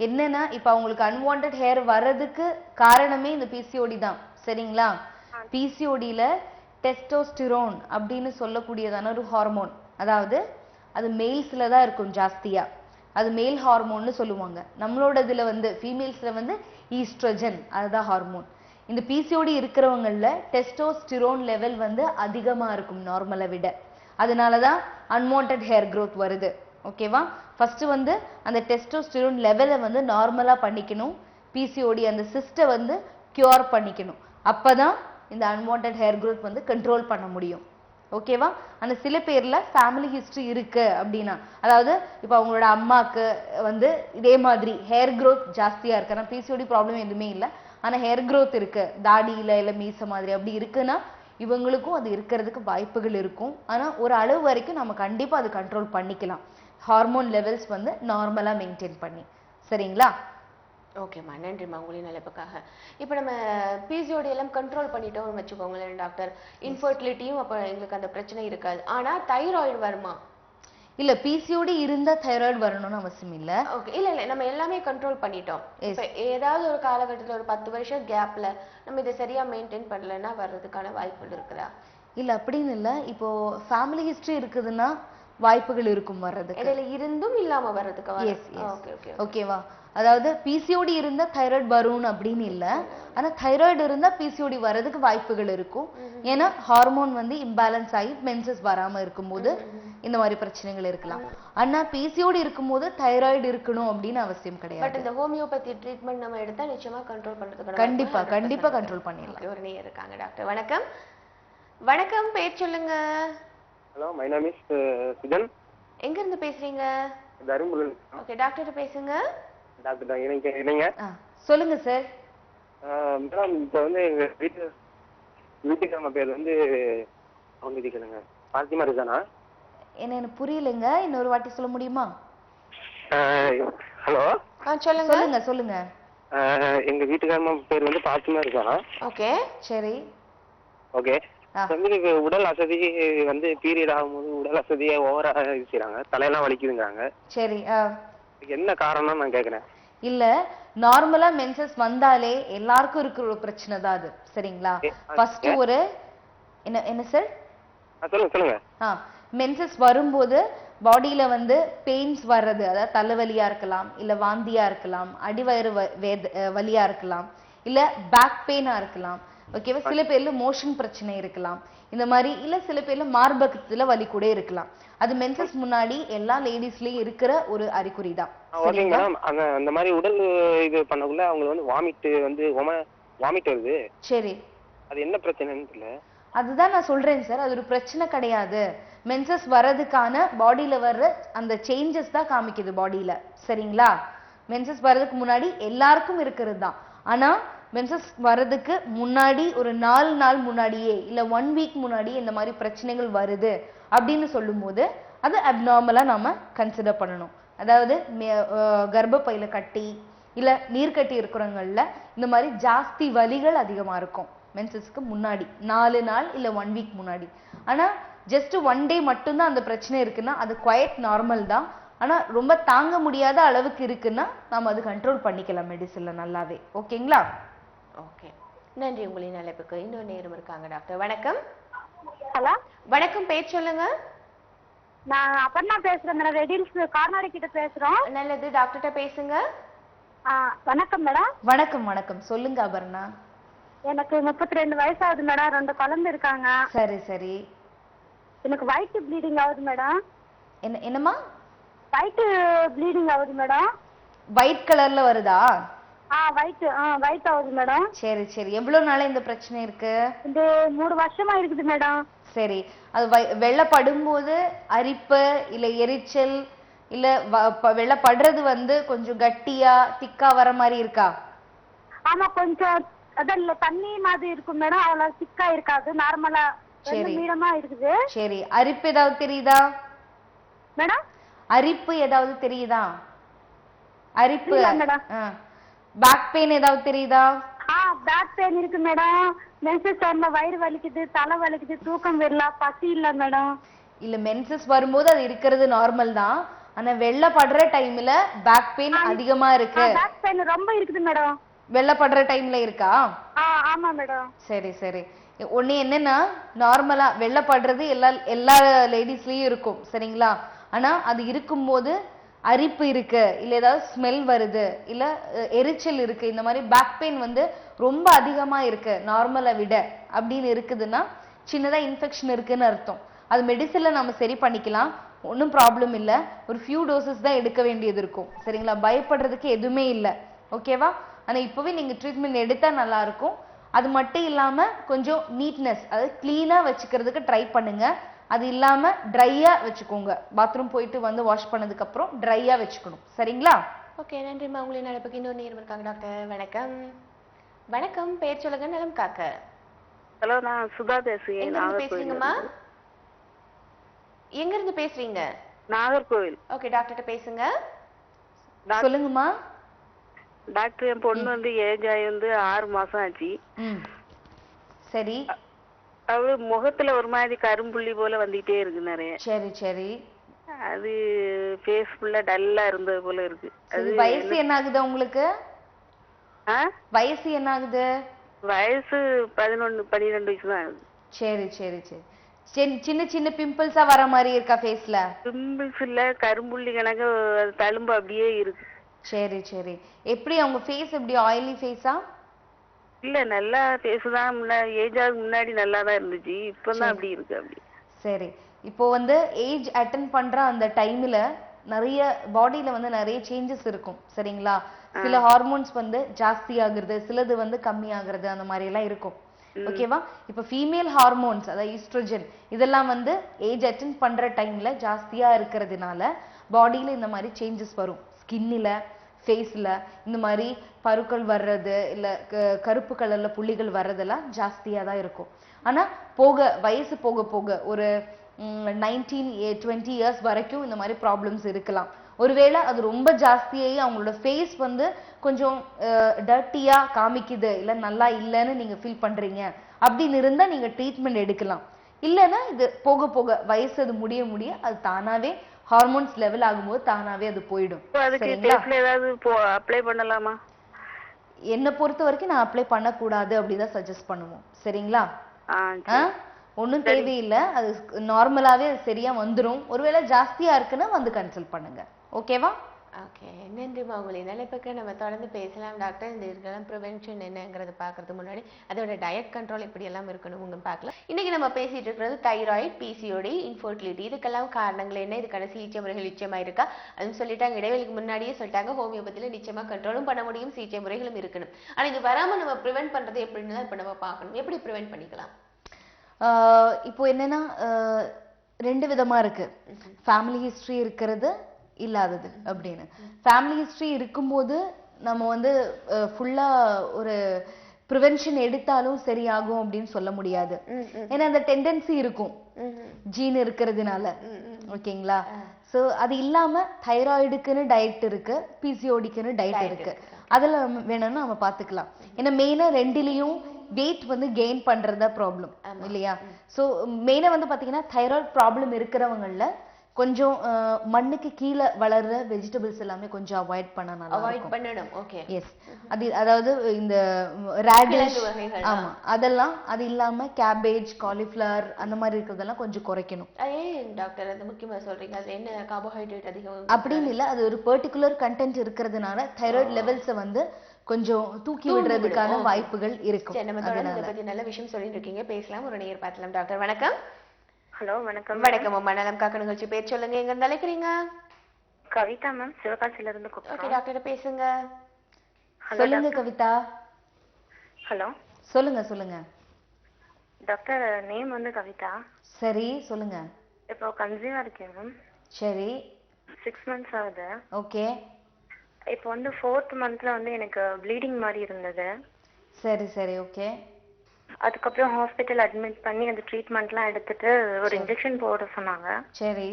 என்னன்னா இப்ப அவங்களுக்கு அன்வான்ட் ஹேர் வர்றதுக்கு காரணமே இந்த பிசிஓடி தான். சரிங்களா? பிசிஓடியில டெஸ்டோஸ்டிரோன் அப்படின்னு சொல்லக்கூடியதான ஒரு ஹார்மோன், அதாவது அது மேல்ஸ்ல தான் இருக்கும் ஜாஸ்தியா. அது மேல் ஹார்மோன்னு சொல்லுவாங்க. நம்மளோட இதுல வந்து ஃபீமேல்ஸ்ல வந்து ஈஸ்ட்ரோஜன், அதுதான் ஹார்மோன். இந்த பிசிஓடி இருக்கிறவங்கள டெஸ்டோஸ்டிரோன் லெவல் வந்து அதிகமா இருக்கும் நார்மலை விட. அதனாலதான் அன்வான்ட் ஹேர் க்ரோத் வருது. ஓகேவா? ஃபர்ஸ்ட் வந்து அந்த டெஸ்டோஸ்டிரோன் லெவலை வந்து நார்மலா பண்ணிக்கணும். பிசிஓடி அந்த சிஸ்டை வந்து கியூர் பண்ணிக்கணும். அப்பதான் இந்த அன்வான்ட் ஹேர் க்ரோத் வந்து கண்ட்ரோல் பண்ண முடியும். ஓகேவா? அந்த சில பேர்ல ஃபேமிலி ஹிஸ்டரி இருக்கு அப்படின்னா, அதாவது இப்ப அவங்களோட அம்மாக்கு வந்து இதே மாதிரி ஹேர் க்ரோத் ஜாஸ்தியா இருக்கு, ஆனா பிசிஓடி ப்ராப்ளம் எதுவுமே இல்லை, ஆனா ஹேர் க்ரோத் இருக்கு, தாடியில இல்ல மீச மாதிரி அப்படி இருக்குன்னா இவங்களுக்கும் அது இருக்கிறதுக்கு வாய்ப்புகள் இருக்கும். ஆனா ஒரு அளவு வரைக்கும் நம்ம கண்டிப்பா அது கண்ட்ரோல் பண்ணிக்கலாம், ஹார்மோன் லெவல்ஸ் வந்து நார்மலா மெயின்டைன் பண்ணி. சரிங்களா? ஓகேம்மா, நன்றிம்மா உங்களின் அழைப்புக்காக. இப்போ நம்ம பிசிஓடி எல்லாம் கண்ட்ரோல் பண்ணிட்டோம்னு வச்சுக்கோங்களேன் டாக்டர், இன்ஃபர்டிலிட்டியும் அப்போ எங்களுக்கு அந்த பிரச்சனை இருக்காது. ஆனா தைராய்டு வருமா? இல்ல, பிசிஓடி இருந்தா தைராய்டு வரணும்னு அவசியம் இல்ல. ஓகே, இல்ல இல்ல, நம்ம எல்லாமே கண்ட்ரோல் பண்ணிட்டோம். இப்ப ஏதாவது ஒரு காலகட்டத்துல ஒரு 10 வருஷம் கேப்ல நம்ம இதை சரியா மெயின்டைன் பண்ணலன்னா வர்றதுக்கான வாய்ப்புகள் இருக்குதா? இல்ல அப்படின்னு இல்ல, இப்போ ஃபேமிலி ஹிஸ்டரி இருக்குதுன்னா வாய்ப்புகள் இருக்கும் வர்றதுக்கு. இடையில இருந்தும் இல்லாம வர்றதுக்கு. ஓகேவா? அதாவது பிசிஓடி இருந்தா தைராய்டு வரும் அப்படின்னு இல்ல, ஆனா தைராய்டு இருந்தா பிசிஓடி வர்றதுக்கு வாய்ப்புகள் இருக்கும். ஏன்னா ஹார்மோன் வந்து இம்பேலன்ஸ் ஆகி மென்சஸ் வராம இருக்கும்போது இந்த மாதிரி பிரச்சனைகள் இருக்கலாம். ஆனா பிசிஓடி இருக்கும்போது தைராய்டு இருக்கணும் அப்படின்னு அவசியம் கிடையாது. பட் இந்த ஹோமியோபதி ட்ரீட்மெண்ட் நம்ம எடுத்தா நிச்சயமா கண்ட்ரோல் பண்றதுக்கு கண்டிப்பா கண்டிப்பா கண்ட்ரோல் பண்ணிடலாம். ஒரு நேயர் இருக்காங்க டாக்டர். வணக்கம். வணக்கம், பேர் சொல்லுங்க. Hello, my name is Sujan. எங்க இருந்து பேசுறீங்க? தருமபுரி. ஓகே, டாக்டர் பேசுங்க. டாக்டர் தான் இணைங்க. சொல்லுங்க சார். மேடம், இப்போ வந்து எங்க வீட்டுக்காரங்க பேர் வந்து அவங்க கேளுங்க, பாத்திமா ரிசானா. என்ன புரியலைங்க, இன்னொரு வாட்டி சொல்ல முடியுமா? ஹலோ, சொல்லுங்க சொல்லுங்க சொல்லுங்க. எங்க வீட்டுக்காரமா பேர் வந்து பாத்திமா ரிசானா. ஓகே, சரி. ஓகே. வந்து உடல் அசதி வந்து பீரியட் ஆகும்போது உடல் அசதியை ஓவரா இது செய்யறாங்க, தலையெல்லாம் வலிக்குதுங்கிறாங்க. சரி. என்ன காரணம் நான் கேக்குறேன். இல்ல, நார்மலா மென்சஸ் வந்தாலே எல்லாருக்கும் இருக்கிற ஒரு பிரச்சனை தான் அது. சரிங்களா? ஃபர்ஸ்ட் ஒரு என்ன சார்? சொல்லுங்க. மென்சஸ் வரும்போது பாடியில வந்து பெயின்ஸ் வர்றது, அதாவது தலைவலியா இருக்கலாம், இல்ல வாந்தியா இருக்கலாம், அடிவயிறு வலியா இருக்கலாம், இல்ல பேக் பெயினா இருக்கலாம். ஓகேவா? சில பேர்ல மோஷன் பிரச்சனை இருக்கலாம், இந்த மாதிரி. இல்ல சில பேர்ல மார்பகத்துல வலி கூட இருக்கலாம். அது மென்சஸ் முன்னாடி எல்லா லேடிஸ்லயும் இருக்கிற ஒரு அறிகுறி தான். அந்த மாதிரி உடல் இது பண்ணக்குள்ள அவங்க வந்து வாமிட் வருது. சரி, அது என்ன பிரச்சனைன்னு தெரியல. அதுதான் நான் சொல்றேன் சார், அது ஒரு பிரச்சனை கிடையாது. மென்சஸ் வர்றதுக்கான பாடியில வர்ற அந்த சேஞ்சஸ் தான் காமிக்குது பாடியில. சரிங்களா? மென்சஸ் வர்றதுக்கு முன்னாடி எல்லாருக்கும் இருக்கிறது தான். ஆனா மென்சஸ் வர்றதுக்கு முன்னாடி ஒரு 4 நாள் முன்னாடியே இல்ல 1 வீக் முன்னாடியே இந்த மாதிரி பிரச்சனைகள் வருது அப்படின்னு சொல்லும் போது அது அப்நார்மலா நாம கன்சிடர் பண்ணணும். அதாவது கர்ப்பப்பையில கட்டி இல்ல நீர்க்கட்டி இருக்கிறவங்கள்ல இந்த மாதிரி ஜாஸ்தி வலிகள் அதிகமா இருக்கும் மென்சஸ்க்கு முன்னாடி, 4 நாள் இல்ல 1 வீக் முன்னாடி. ஆனா ஜஸ்ட் 1 டே மட்டும்தான் அந்த பிரச்சனை இருக்குன்னா அது குவைட் நார்மல் தான். ஆனா ரொம்ப தாங்க முடியாத அளவுக்கு இருக்குன்னா நாம அது கண்ட்ரோல் பண்ணிக்கலாம் மெடிசன்ல நல்லாவே. ஓகேங்களா? ஓகே, நன்றி உங்களின் அழைப்புக்கு. இன்னொரு நேரம் இருக்காங்க டாக்டர். வணக்கம். ஹலோ, வணக்கம், பேர் சொல்லுங்க. நான் அப்பர்ணா பேசுறேன் மேடம், ரெடில்ஸ் கார்னாடி கிட்ட பேசுறோம். நல்லது, டாக்டர்கிட்ட பேசுங்க. வணக்கம் மேடம். வணக்கம் வணக்கம், சொல்லுங்க அபர்ணா. எனக்கு 32 வயசாகுது மேடம், 2 குழந்தை இருக்காங்க. சரி சரி. எனக்கு வயிற்று ப்ளீடிங் ஆகுது மேடம். என்னம்மா? வயிற்று ப்ளீடிங் ஆகுது மேடம். ஒயிட் கலர்ல வருதா? வயிற்று ஆகுது மேடம். சரி சரி. எவ்வளவு நாளா இந்த பிரச்சனை இருக்கு? இந்த 3 வருஷமா இருக்குது மேடம். சரி, அது வெள்ளப்படும்போது அரிப்பு இல்ல எரிச்சல் இல்ல வெள்ளப்படுறது வந்து கொஞ்சம் கட்டியா திக்கா வர மாதிரி இருக்கா? ஆமா கொஞ்சம் அதான் இல்ல தண்ணி மாதிரி இருக்கும் மேடம், அவ்வளவு சிக்கா இருக்காது, நார்மலா மீடியமா இருக்குது. சரி, அரிப்பு ஏதாவது தெரியுதா மேடம்? அரிப்பு ஏதாவது தெரியுதா? அரிப்பு மேடம். பேக் பெயின் ஏதாவது தெரியுதா? பேக் பெயின் இருக்கு மேடம், மென்சஸ் டைம்ல வயிறு வலிக்குது, தலை வலிக்குது, தூக்கம் வரல, பசி இல்ல மேடம். இல்ல மென்சஸ் வரும்போது அது இருக்கிறது நார்மல் தான். ஆனா வெள்ளை படுற டைம்ல பேக் பெயின் அதிகமா இருக்கு. பேக் பெயின் ரொம்ப இருக்குது மேடம். வெள்ளை படுற டைம்ல இருக்கா? ஆமா மேடம். சரி சரி. ஒண்ணு என்னன்னா, நார்மலா வெள்ளை படுறது எல்லா லேடிஸ்லயும் இருக்கும் சரிங்களா. ஆனா அது இருக்கும்போது அரிப்பு இருக்கு, இல்ல ஏதாவது ஸ்மெல் வருது, இல்ல எரிச்சல் இருக்கு, இந்த மாதிரி பேக் பெயின் வந்து ரொம்ப அதிகமா இருக்கு நார்மலை விட அப்படின்னு இருக்குதுன்னா சின்னதா இன்ஃபெக்ஷன் இருக்குன்னு அர்த்தம். அது மெடிசன்ல நம்ம சரி பண்ணிக்கலாம், ஒன்றும் ப்ராப்ளம் இல்லை. ஒரு ஃபியூ டோசஸ் தான் எடுக்க வேண்டியது இருக்கும் சரிங்களா. பயப்படுறதுக்கு எதுவுமே இல்லை ஓகேவா. ஆனா இப்பவே நீங்க ட்ரீட்மெண்ட் எடுத்தா நல்லா இருக்கும். அது மட்டும் இல்லாம கொஞ்சம் நீட்னஸ், அதாவது கிளீனா வச்சுக்கிறதுக்கு ட்ரை பண்ணுங்க. அது இல்லாம ட்ரையா வச்சுக்கோங்க. பாத்ரூம் போயிட்டு வந்து வாஷ் பண்ணதுக்கு அப்புறம் ட்ரையா வச்சுக்கணும் சரிங்களா. ஓகே, நன்றிம்மா. உங்களின் அழைப்புக்கு இன்னொரு நேரம் இருக்காங்க டாக்டர். வணக்கம். வணக்கம், பேர் சொல்லுங்க. நலம் காக்க. ஹலோ, நான் சுதா பேசுறேன். எங்க பேசுறீங்கம்மா? எங்க இருந்து பேசுறீங்க? நாகர்கோவில். ஓகே, டாக்டர்கிட்ட பேசுங்க. சொல்லுங்கம்மா. டாக்டர், என் பொண்ணு வந்து ஏஜ் ஆகி வந்து 6 மாசம் ஆச்சு. சரி. அவரு முகத்துல ஒரு மாதிரி கரும்புள்ளி போல வந்துட்டே இருக்கு நிறைய. சரி சரி. அது ஃபேஸ் ஃபுல்லா டல்லா இருந்தது போல இருக்கு. அது வயசு என்ன ஆகுது உங்களுக்கு? வயசு என்ன ஆகுது? வயசு 11-12 வயசு தான் ஆகுது. சரி சரி சரி. சின்ன சின்ன பிம்பிள்ஸா வர மாதிரி இருக்கா ஃபேஸ்ல? பிம்பிள்ஸ் இல்ல, கரும்புள்ளி கணக்கு தழும்பு அப்படியே இருக்கு. சரி சரி. எப்படி அவங்க ஃபேஸ் எப்படி ஆயிலி ஃபேஸா? இல்ல, நல்லா ஃபேஸ் தான். ஏஜ் ஆகுது முன்னாடி நல்லா தான் இருந்துச்சு, இப்பதான் அப்படி இருக்கு. அப்படி சரி. இப்போ வந்து ஏஜ் அட்டெண்ட் பண்ற அந்த டைம்ல நிறைய பாடியில வந்து நிறைய சேஞ்சஸ் இருக்கும் சரிங்களா. சில ஹார்மோன்ஸ் வந்து ஜாஸ்தி ஆகுறது, சிலது வந்து கம்மி ஆகுறது, அந்த மாதிரி எல்லாம் இருக்கும் ஓகேவா. இப்ப ஃபீமேல் ஹார்மோன்ஸ் அதாவது ஈஸ்ட்ரோஜன் இதெல்லாம் வந்து ஏஜ் அட்டெண்ட் பண்ற டைம்ல ஜாஸ்தியா இருக்கிறதுனால பாடியில இந்த மாதிரி சேஞ்சஸ் வரும். ஸ்கின்னில, ஃபேஸ்ல இந்த மாதிரி பருக்கள் வர்றது, இல்ல கருப்பு கலர்ல புள்ளிகள் வர்றதெல்லாம் ஜாஸ்தியா தான் இருக்கும். ஆனா வயசு போக போக ஒரு 19-20 இயர்ஸ் வரைக்கும் இந்த மாதிரி ப்ராப்ளம்ஸ் இருக்கலாம். ஒருவேளை அது ரொம்ப ஜாஸ்தியாகி அவங்களோட ஃபேஸ் வந்து கொஞ்சம் டர்ட்டியா காமிக்குது, இல்ல நல்லா இல்லைன்னு நீங்க ஃபீல் பண்றீங்க அப்படின்னு இருந்தா நீங்க ட்ரீட்மெண்ட் எடுக்கலாம். இல்லைன்னா இது போக போக வயசு அது முடிய அது தானாவே ஹார்மோன்ஸ் லெவல் ஆகும்போது தானாவே அது போயிடும். அப்ளை பண்ணலாமா? என்ன பொறுத்த வரைக்கும் நான் அப்ளை பண்ணக்கூடாது அப்படிதான் சஜஸ்ட் பண்ணுவோம் சரிங்களா. ஒன்றும் தேவையில்லை, அது நார்மலாவே சரியா வந்துடும். ஒருவேளை ஜாஸ்தியா இருக்குன்னா வந்து கன்சல்ட் பண்ணுங்க ஓகேவா. ஓகே, நன்றிம்மா. உங்களின் நிலைப்புக்கு நம்ம தொடர்ந்து பேசலாம் டாக்டர். இந்த இதெல்லாம் ப்ரிவென்ஷன் என்னங்கிறது பார்க்கறதுக்கு முன்னாடி அதோட டயட் கண்ட்ரோல் எப்படி எல்லாம் இருக்கணும் பார்க்கலாம். இன்னைக்கு நம்ம பேசிட்டு இருக்கிறது தைராய்டு, பிசிஓடி, இன்ஃபர்டிலிட்டி. இதுக்கெல்லாம் காரணங்கள் என்ன, இதுக்கான சிகிச்சை முறைகள் நிச்சயமா இருக்கா அதுன்னு சொல்லிட்டாங்க. இடைவெளிக்கு முன்னாடியே சொல்லிட்டாங்க, ஹோமியோபதியில நிச்சயமா கண்ட்ரோலும் பண்ண முடியும், சிகிச்சை முறைகளும் இருக்கணும். ஆனா இது வராம நம்ம ப்ரிவென்ட் பண்றது எப்படின்னு இப்ப நம்ம பார்க்கணும். எப்படி ப்ரிவென்ட் பண்ணிக்கலாம்? இப்போ என்னன்னா 2 விதமா இருக்கு. ஃபேமிலி ஹிஸ்டரி இருக்கிறது, இல்லாதது அப்படின்னு. ஃபேமிலி ஹிஸ்டரி இருக்கும்போது நம்ம வந்து ஃபுல்லா ஒரு ப்ரிவென்ஷன் எடுத்தாலும் சரியாகும் அப்படின்னு சொல்ல முடியாது. ஏன்னா அந்த டெண்டன்சி இருக்கும் ஜீன் இருக்கிறதுனால ஓகேங்களா. ஸோ அது இல்லாம தைராய்டுக்குன்னு டயட் இருக்கு, பிசிஓடிக்குன்னு டயட் இருக்கு. அதுல வேணும்னா நம்ம பாத்துக்கலாம். ஏன்னா மெயினா 2லயும் வெயிட் வந்து கெயின் பண்றதா ப்ராப்ளம் இல்லையா. ஸோ மெயினா வந்து பாத்தீங்கன்னா தைராய்டு ப்ராப்ளம் இருக்கிறவங்கள கொஞ்சம் மண்ணுக்கு கீழே வளர்ற வெஜிடபிள்ஸ் எல்லாமே கொஞ்சம் அவாய்ட் பண்ணணும். Okay, yes. அதாவது இந்த ரேடிஷ், ஆமா அதெல்லாம், அது இல்லாம கேபேஜ், காலிஃப்ளவர் அந்த மாதிரி இருக்கிறதெல்லாம் கொஞ்சம் குறைக்கணும். ஏன் டாக்டர் அது முக்கியமா சொல்றீங்க? அது என்ன கார்போஹைட்ரேட் அதிகம் அப்படின்னு இல்ல, அது ஒரு பர்டிகுலர் கண்டென்ட் இருக்கிறதுனால தைராய்டு லெவல்ஸ் வந்து கொஞ்சம் தூக்கி விடுறதுக்கான வாய்ப்புகள் இருக்கும். நம்ம தொடர்ந்து இதை பத்தி நல்ல விஷயம் சொல்லிட்டு இருக்கீங்க, பேசலாம். ஒரு நேயர் பார்க்கலாம். டாக்டர் வணக்கம். ஹலோ, வணக்கம். வணக்கம் அம்மா. நலம் காக்க நிகழ்ச்சி. பேர் சொல்லுங்க, எங்க இருந்து அழைக்கிறீங்க? கவிதா மேம், சிவகாசில இருந்து கூப்பிடுறேன். ஓகே டாக்டர் பேசுங்க. சொல்லுங்க கவிதா. ஹலோ, சொல்லுங்க. டாக்டர், நேம் வந்து கவிதா. சரி சொல்லுங்க. இப்போ கன்சீவா இருக்கேன் மேம். சரி. 6 months ஆகுது. ஓகே. இப்போ வந்து 4th மந்த்ல வந்து எனக்கு ப்ளீடிங் மாதிரி இருந்தது. சரி சரி ஓகே. அதுக்கப்புறம் ஹாஸ்பிட்டல் அட்மிட் பண்ணி அந்த ட்ரீட்மெண்ட்லாம் எடுத்துட்டு ஒரு இன்ஜெக்ஷன் போட சொன்னாங்க. சரி.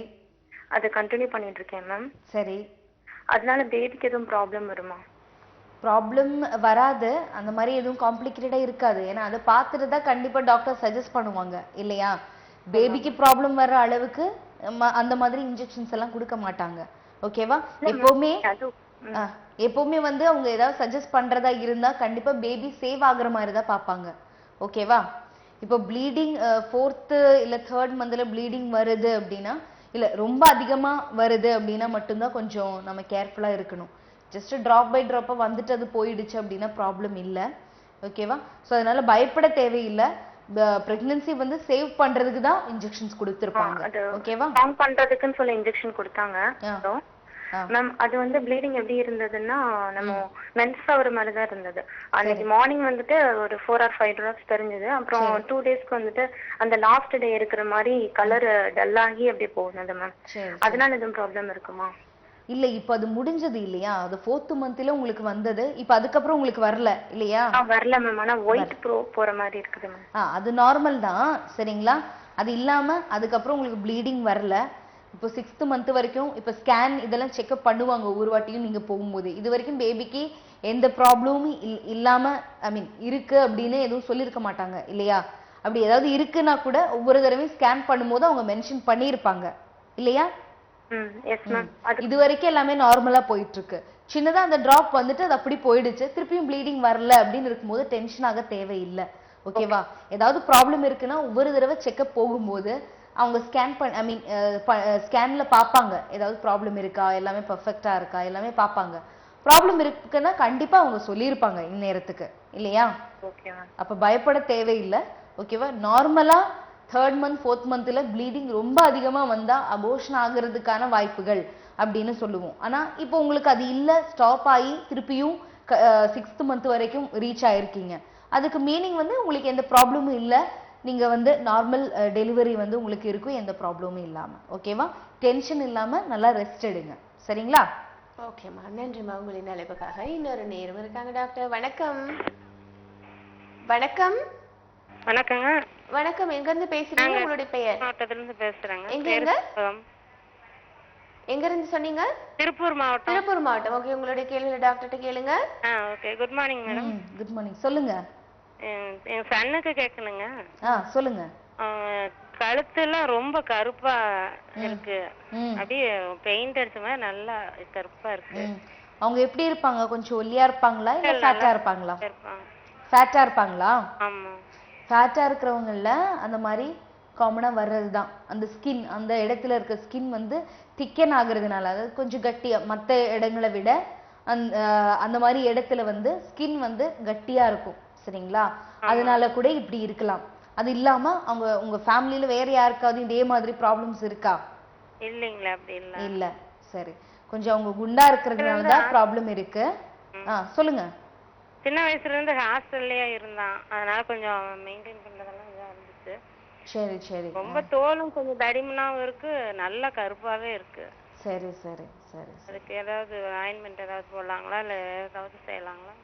அதை கண்டினியூ பண்ணிட்டு இருக்கேன் மேம். சரி. அதனால பேபிக்கு எதுவும் ப்ராப்ளம் வருமா? ப்ராப்ளம் வராது, அந்த மாதிரி எதுவும் காம்ப்ளிகேட்டடா இருக்காது. ஏன்னா அதை பார்த்துட்டு தான் கண்டிப்பா டாக்டர் சஜஸ்ட் பண்ணுவாங்க இல்லையா? பேபிக்கு ப்ராப்ளம் வர்ற அளவுக்கு அந்த மாதிரி இன்ஜெக்ஷன்ஸ் எல்லாம் கொடுக்க மாட்டாங்க. ஓகேவா? எப்பவுமே வந்து அவங்க ஏதாவது சஜஸ்ட் பண்றதா இருந்தா கண்டிப்பா பேபி சேவ் ஆகுற மாதிரி தான் பார்ப்பாங்க. ஓகேவா? இப்போ ப்ளீடிங் 4th இல்ல 3rd மந்த்ல ப்ளீடிங் வருது அப்படின்னா, இல்ல ரொம்ப அதிகமா வருது அப்படின்னா மட்டும்தான் கொஞ்சம் நம்ம கேர்ஃபுல்லா இருக்கணும். ஜஸ்ட் டிராப் பை டிராப்பா வந்துட்டு அது போயிடுச்சு அப்படின்னா ப்ராப்ளம் இல்லை. ஓகேவா? ஸோ அதனால பயப்பட தேவையில்லை. பிரெக்னன்சி வந்து சேவ் பண்றதுக்கு தான் இன்ஜெக்ஷன்ஸ் கொடுத்துருப்பாங்க. ஓகேவா? ஃபார்ம் பண்றதுக்குன்னு சொல்லி இன்ஜெக்ஷன் கொடுத்தாங்க. மேம் அது வந்து ப்ளீடிங் எப்படி இருந்ததுன்னா நம்ம மென்ஸ் ஆகுற மாதிரி தான் இருந்தது. அன்னைக்கு மார்னிங் வந்துட்டு ஒரு 4 or 5 drops தெரிஞ்சது. அப்புறம் 2 daysக்கு வந்துட்டு அந்த லாஸ்ட் டே இருக்கிற மாதிரி கலர் டல் ஆகி அப்படியே போகுது மேம். அதனால எதுவும் ப்ராப்ளம் இருக்குமா? இல்ல இப்ப அது முடிஞ்சது இல்லையா? அது 4th மந்த்ல உங்களுக்கு வந்தது. இப்ப அதுக்கப்புறம் உங்களுக்கு வரல இல்லையா? வரல மேம். ஆனா ஒயிட் போற மாதிரி இருக்குது மேம். அது நார்மல் தான் சரிங்களா? அது இல்லாம அதுக்கப்புறம் உங்களுக்கு ப்ளீடிங் வரல. இப்போ 6th மந்த் வரைக்கும் இப்ப ஸ்கேன் இதெல்லாம் செக்அப் பண்ணுவாங்க ஒவ்வொரு வாட்டியும் நீங்க போகும்போது. இது வரைக்கும் பேபிக்கு எந்த ப்ராப்ளமும் இல்லாம ஐ மீன் இருக்கு அப்படின்னு எதுவும் சொல்லியிருக்க மாட்டாங்க இல்லையா? அப்படி ஏதாவது இருக்குன்னா கூட ஒவ்வொரு தடவையும் ஸ்கேன் பண்ணும்போது அவங்க மென்ஷன் பண்ணியிருப்பாங்க இல்லையா? இது வரைக்கும் எல்லாமே நார்மலா போயிட்டு இருக்கு. சின்னதா அந்த டிராப் வந்துட்டு அது அப்படி போயிடுச்சு, திருப்பியும் ப்ளீடிங் வரல அப்படின்னு இருக்கும்போது டென்ஷன் ஆக தேவையில்லை. ஓகேவா? ஏதாவது ப்ராப்ளம் இருக்குன்னா ஒவ்வொரு தடவை செக்அப் போகும்போது அவங்க ஸ்கேன் பண்ண ஐ மீன் ஸ்கேன்ல பார்ப்பாங்க ஏதாவது ப்ராப்ளம் இருக்கா, எல்லாமே பர்ஃபெக்டா இருக்கா, எல்லாமே பார்ப்பாங்க. ப்ராப்ளம் இருக்குன்னா கண்டிப்பா அவங்க சொல்லியிருப்பாங்க இந்நேரத்துக்கு இல்லையா? அப்ப பயப்பட தேவையில்லை. ஓகேவா? நார்மலா 3rd month 4th monthல ப்ளீடிங் ரொம்ப அதிகமா வந்தா அபோர்ஷன் ஆகிறதுக்கான வாய்ப்புகள் அப்படின்னு சொல்லுவோம். ஆனா இப்போ உங்களுக்கு அது இல்ல, ஸ்டாப் ஆகி திருப்பியும் 6th month வரைக்கும் ரீச் ஆயிருக்கீங்க. அதுக்கு மீனிங் வந்து உங்களுக்கு எந்த ப்ராப்ளமும் இல்லை. நீங்க வந்து நார்மல் டெலிவரி வந்து உங்களுக்கு இருக்கும், எந்த ப்ராப்ளமும் இல்லாம. ஓகேவா? டென்ஷன் இல்லாம நல்லா ரெஸ்ட் எடுங்க. சரிங்களா? ஓகேம்மா, நன்றிம்மா உங்களின் அழைப்புக்காக. இன்னொரு நேரம் இருக்காங்க டாக்டர். வணக்கம். வணக்கம். வணக்கங்க. வணக்கம். எங்க இருந்து பேசுறீங்க? உங்களுடைய பெயர்? மாவட்டத்துல இருந்து பேசுறேங்க. எங்க இருந்து சொன்னீங்க? திருப்பூர் மாவட்டம். திருப்பூர் மாவட்டம். ஓகே, உங்களுடைய கேள்வி டாக்டர்ட்ட கேளுங்க. Okay. Good morning madam. Good morning. சொல்லுங்க. என் சன்னுக்கு கேட்கணுங்க. சொல்லுங்க. கழுத்துல ரொம்ப கருப்பா இருக்கு, அப்படியே பெயிண்ட் அடிச்ச மாதிரி நல்லா கருப்பா இருக்கு. அவங்க எப்படி இருப்பாங்க? கொஞ்சம் ஒல்லியா இருப்பாங்களா இல்ல ஃபேட்டா இருப்பாங்களா? ஃபேட்டா இருப்பாங்களா? ஆமா. ஃபேட்டா இருக்கிறவங்கள அந்த மாதிரி காமனா வர்றதுதான். அந்த ஸ்கின், அந்த இடத்துல இருக்க ஸ்கின் வந்து திக்கன் ஆகுறதுனால, அதாவது கொஞ்சம் கட்டியா மற்ற இடங்களை விட அந்த மாதிரி இடத்துல வந்து ஸ்கின் வந்து கட்டியா இருக்கும். சரிங்களா? அதனால கூட இப்படி இருக்கலாம். அது இல்லாம அவங்க உங்க ஃபேமிலில வேற யாருக்காவது இதே மாதிரி ப்ராப்ளம்ஸ் இருக்கா? இல்லைங்களா? அப்படி இல்ல. இல்ல. சரி. கொஞ்சம் அவங்க குண்டா இருக்கிறதுனால தான் ப்ராப்ளம் இருக்கு. சொல்லுங்க. சின்ன வயசுல இருந்து ஹாஸ்டல்லயே இருந்தான், அதனால கொஞ்சம் மெயின்டைன் பண்றதெல்லாம் இதா இருந்துச்சு. சரி சரி. ரொம்ப தோலும் கொஞ்சம் தடிமனாவும் இருக்கு, நல்ல கருப்பாவே இருக்கு. சரி சரி சரி. அதுக்கு ஏதாவது ஆயின்மெண்ட் ஏதாவது போடலாங்களா இல்ல ஏதாவது செய்யலாங்களா?